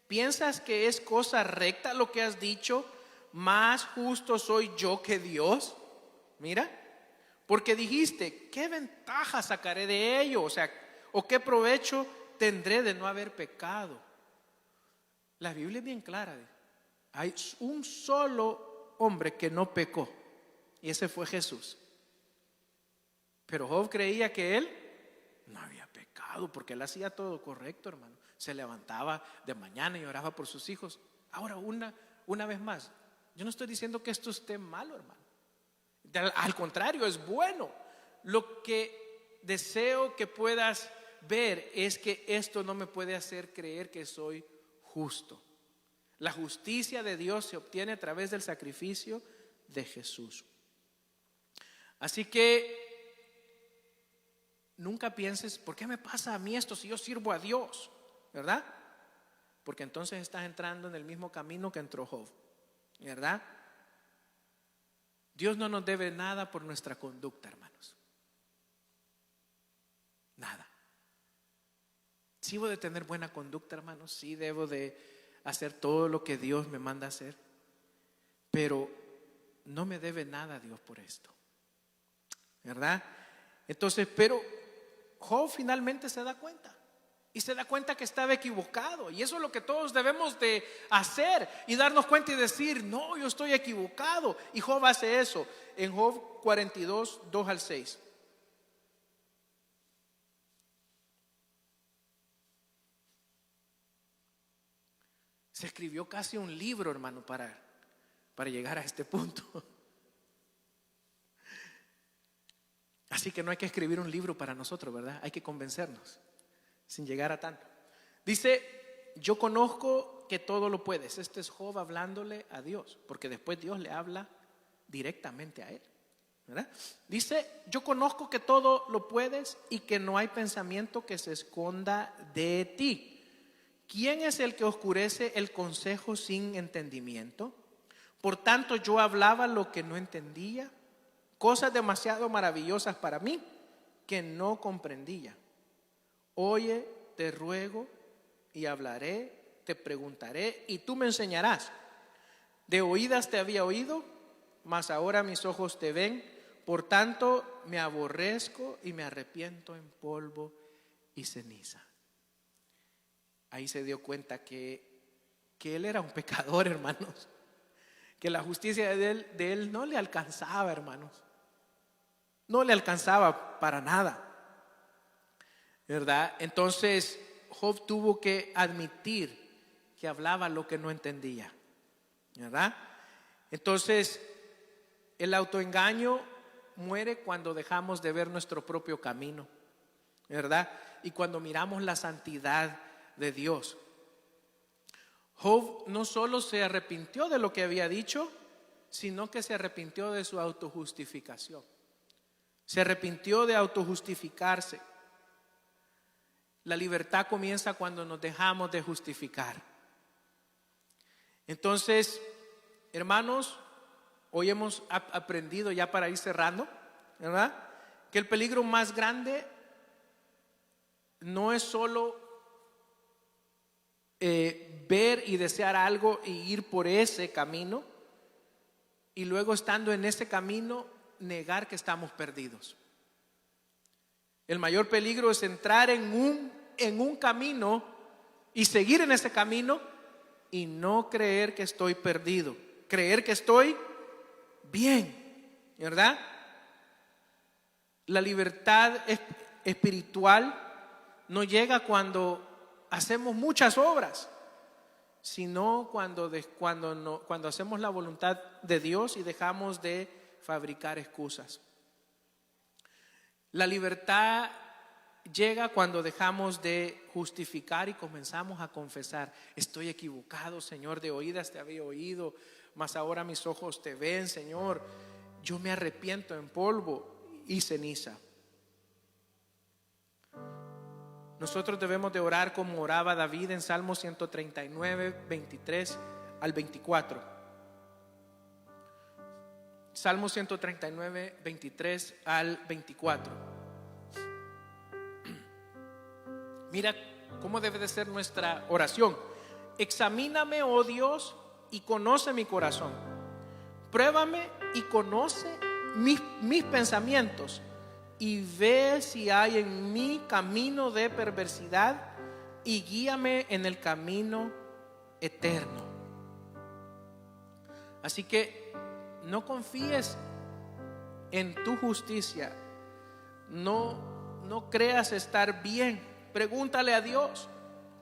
¿piensas que es cosa recta lo que has dicho? ¿Más justo soy yo que Dios? Mira, porque dijiste, ¿qué ventaja sacaré de ello? O sea, ¿o qué provecho tendré de no haber pecado? La Biblia es bien clara. Hay un solo hombre que no pecó, y ese fue Jesús. Pero Job creía que él no había pecado porque él hacía todo correcto, hermano. Se levantaba de mañana y oraba por sus hijos. Ahora una vez más, yo no estoy diciendo que esto esté malo, hermano. Al contrario, es bueno. Lo que deseo que puedas ver es que esto no me puede hacer creer que soy justo. La justicia de Dios se obtiene a través del sacrificio de Jesús. Así que nunca pienses, ¿por qué me pasa a mí esto si yo sirvo a Dios? ¿Verdad? Porque entonces estás entrando en el mismo camino que entró Job, ¿verdad? Dios no nos debe nada por nuestra conducta, hermanos. Nada. Sí debo de tener buena conducta, hermanos. Sí debo de hacer todo lo que Dios me manda hacer. Pero no me debe nada a Dios por esto, ¿verdad? Entonces, pero Job finalmente se da cuenta. Y se da cuenta que estaba equivocado. Y eso es lo que todos debemos de hacer. Y darnos cuenta y decir, no, yo estoy equivocado. Y Job hace eso en Job 42, 2 al 6. Se escribió casi un libro, hermano, para llegar a este punto. Así que no hay que escribir un libro para nosotros, ¿verdad? Hay que convencernos sin llegar a tanto. Dice, yo conozco que todo lo puedes. Este es Job hablándole a Dios, porque después Dios le habla directamente a él, ¿verdad? Dice, yo conozco que todo lo puedes y que no hay pensamiento que se esconda de ti. ¿Quién es el que oscurece el consejo sin entendimiento? Por tanto, yo hablaba lo que no entendía, cosas demasiado maravillosas para mí que no comprendía. Oye, te ruego y hablaré, te preguntaré y tú me enseñarás. De oídas te había oído, mas ahora mis ojos te ven. Por tanto, me aborrezco y me arrepiento en polvo y ceniza. Ahí se dio cuenta que él era un pecador, hermanos. Que la justicia de él no le alcanzaba, hermanos. No le alcanzaba para nada, ¿verdad? Entonces Job tuvo que admitir que hablaba lo que no entendía, ¿verdad? Entonces el autoengaño muere cuando dejamos de ver nuestro propio camino, ¿verdad? Y cuando miramos la santidad de Dios. Job no solo se arrepintió de lo que había dicho, sino que se arrepintió de su autojustificación. Se arrepintió de autojustificarse. La libertad comienza cuando nos dejamos de justificar. Entonces, hermanos, hoy hemos aprendido, ya para ir cerrando, ¿verdad?, que el peligro más grande no es solo ver y desear algo y ir por ese camino, y luego estando en ese camino negar que estamos perdidos. El mayor peligro es entrar en un camino y seguir en ese camino y no creer que estoy perdido, creer que estoy bien, ¿verdad? La libertad espiritual no llega cuando hacemos muchas obras, sino cuando hacemos la voluntad de Dios y dejamos de fabricar excusas. La libertad llega cuando dejamos de justificar y comenzamos a confesar: estoy equivocado, Señor, de oídas te había oído, mas ahora mis ojos te ven, Señor. Yo me arrepiento en polvo y ceniza. Nosotros debemos de orar como oraba David en Salmo 139, 23 al 24. Salmo 139, 23 al 24. Mira cómo debe de ser nuestra oración. Examíname, oh Dios, y conoce mi corazón. Pruébame y conoce mis pensamientos. Y ve si hay en mí camino de perversidad y guíame en el camino eterno. Así que no confíes en tu justicia, no creas estar bien. Pregúntale a Dios,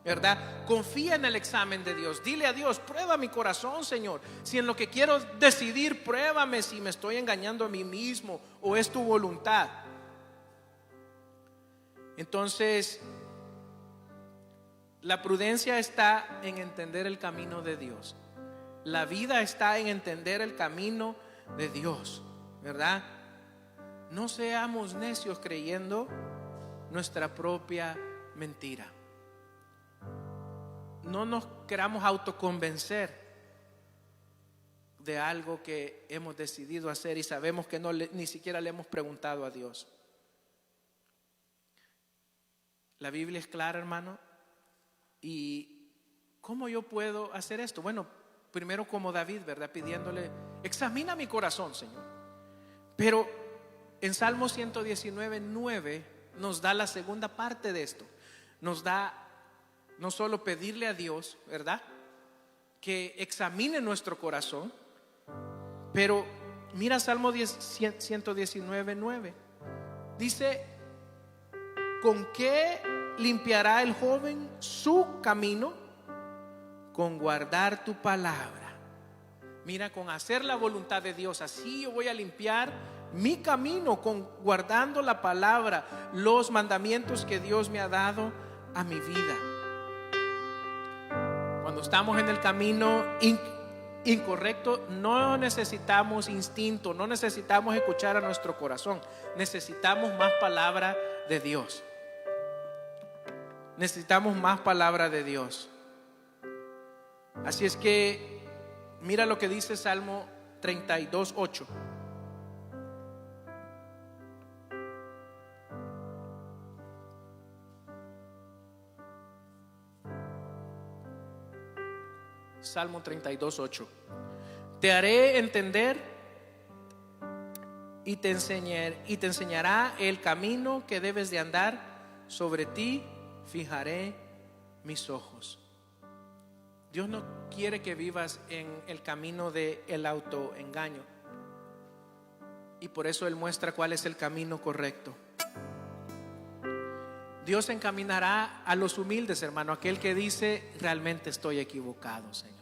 ¿verdad? Confía en el examen de Dios. Dile a Dios: prueba mi corazón, Señor. Si en lo que quiero decidir, pruébame si me estoy engañando a mí mismo o es tu voluntad. Entonces, la prudencia está en entender el camino de Dios. La vida está en entender el camino de Dios, ¿verdad? No seamos necios creyendo nuestra propia mentira. No nos queramos autoconvencer de algo que hemos decidido hacer y sabemos que ni siquiera le hemos preguntado a Dios. La Biblia es clara, hermano. ¿Y cómo yo puedo hacer esto? Bueno, primero como David, ¿verdad? Pidiéndole: examina mi corazón, Señor. Pero en Salmo 119, 9 nos da la segunda parte de esto. Nos da no solo pedirle a Dios, ¿verdad?, que examine nuestro corazón, pero mira Salmo 119:9. Dice: ¿con qué limpiará el joven su camino? Con guardar tu palabra. Mira, con hacer la voluntad de Dios. Así yo voy a limpiar mi camino, con guardando la palabra, los mandamientos que Dios me ha dado a mi vida. Cuando estamos en el camino incorrecto, no necesitamos instinto, no necesitamos escuchar a nuestro corazón. Necesitamos más palabra de Dios. Necesitamos más palabra de Dios. Así es que mira lo que dice Salmo 32:8. Salmo 32:8. Te haré entender y te enseñará el camino que debes de andar. Sobre ti fijaré mis ojos. Dios no quiere que vivas en el camino del autoengaño, y por eso Él muestra cuál es el camino correcto. Dios encaminará a los humildes, hermano, aquel que dice: realmente estoy equivocado, Señor.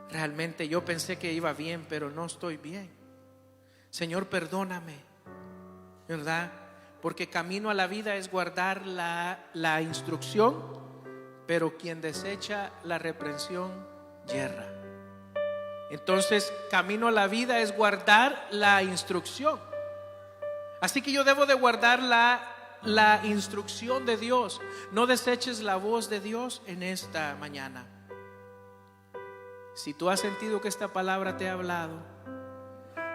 Realmente yo pensé que iba bien, pero no estoy bien. Señor, perdóname, ¿verdad? Porque camino a la vida es guardar la instrucción, pero quien desecha la reprensión yerra. Entonces, camino a la vida es guardar la instrucción. Así que yo debo de guardar la instrucción de Dios. No deseches la voz de Dios en esta mañana. Si tú has sentido que esta palabra te ha hablado,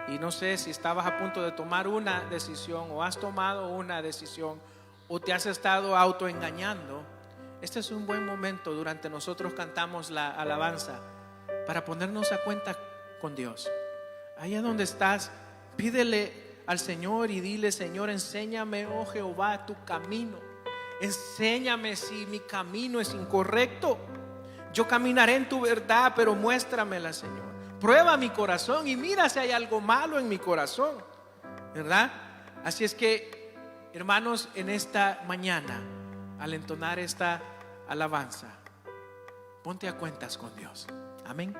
y no sé si estabas a punto de tomar una decisión, o has tomado una decisión, o te has estado autoengañando, este es un buen momento. Durante nosotros cantamos la alabanza para ponernos a cuenta con Dios. Allá donde estás, pídele al Señor y dile: Señor, enséñame, oh Jehová, tu camino. Enséñame si mi camino es incorrecto. Yo caminaré en tu verdad, pero muéstramela, Señor. Prueba mi corazón y mira si hay algo malo en mi corazón, ¿verdad? Así es que, hermanos, en esta mañana, al entonar esta alabanza, ponte a cuentas con Dios. Amén.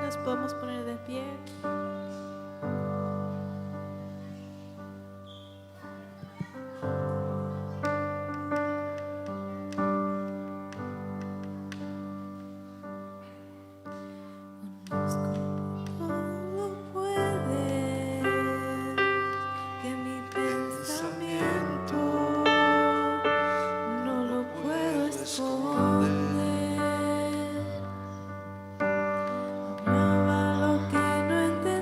Nos podemos poner de pie. Todo puedes, que mi pensamiento no lo puedo esconder. Hablaba lo que no entendía.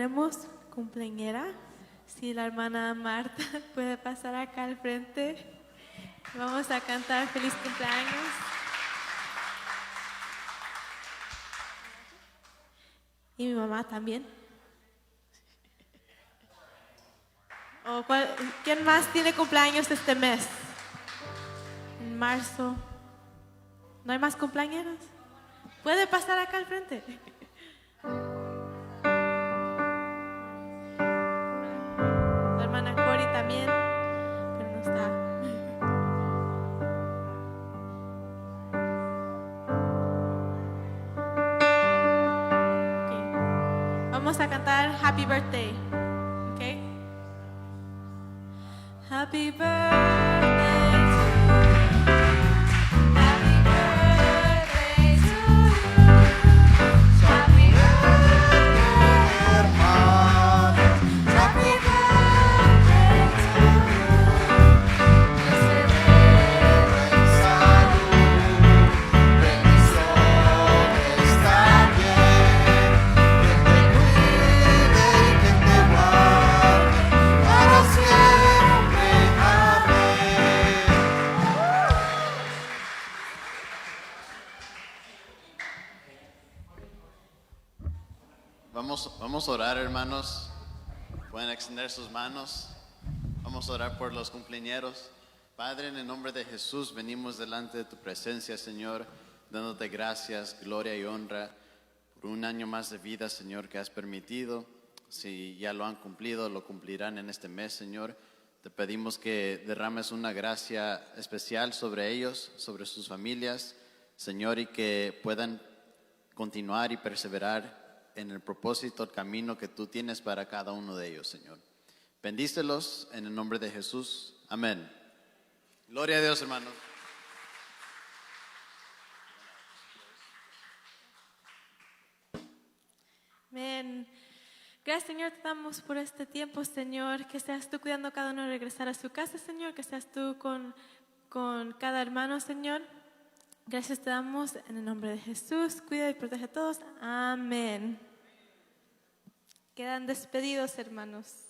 tenemos cumpleañera. Si la hermana Marta puede pasar acá al frente. Vamos a cantar feliz cumpleaños. Y mi mamá también. ¿Quién más tiene cumpleaños este mes? En marzo. ¿No hay más cumpleañeros? ¿Puede pasar acá al frente? La hermana Cori también, pero no está. Okay. Vamos a cantar Happy Birthday. ¿Ok? Happy birthday to you. Happy birthday to you. Happy birthday, hermanos. Happy birthday to you. Que se den salud, bendiciones también. Que te cuide y que te guarde para siempre. Amén. Vamos a orar, hermanos. Pueden extender sus manos. Vamos a orar por los cumpleañeros. Padre, en el nombre de Jesús, venimos delante de tu presencia, Señor, dándote gracias, gloria y honra por un año más de vida, Señor, que has permitido. Si ya lo han cumplido, lo cumplirán en este mes, Señor. Te pedimos que derrames una gracia especial sobre ellos, sobre sus familias, Señor, y que puedan continuar y perseverar en el propósito, el camino que tú tienes para cada uno de ellos, Señor. Bendícelos en el nombre de Jesús. Amén. Gloria a Dios, hermanos. Amén. Gracias, Señor, te damos por este tiempo, Señor. Que seas tú cuidando a cada uno de regresar a su casa, Señor. Que seas tú con cada hermano, Señor. Gracias te damos en el nombre de Jesús. Cuida y protege a todos. Amén. Quedan despedidos, hermanos.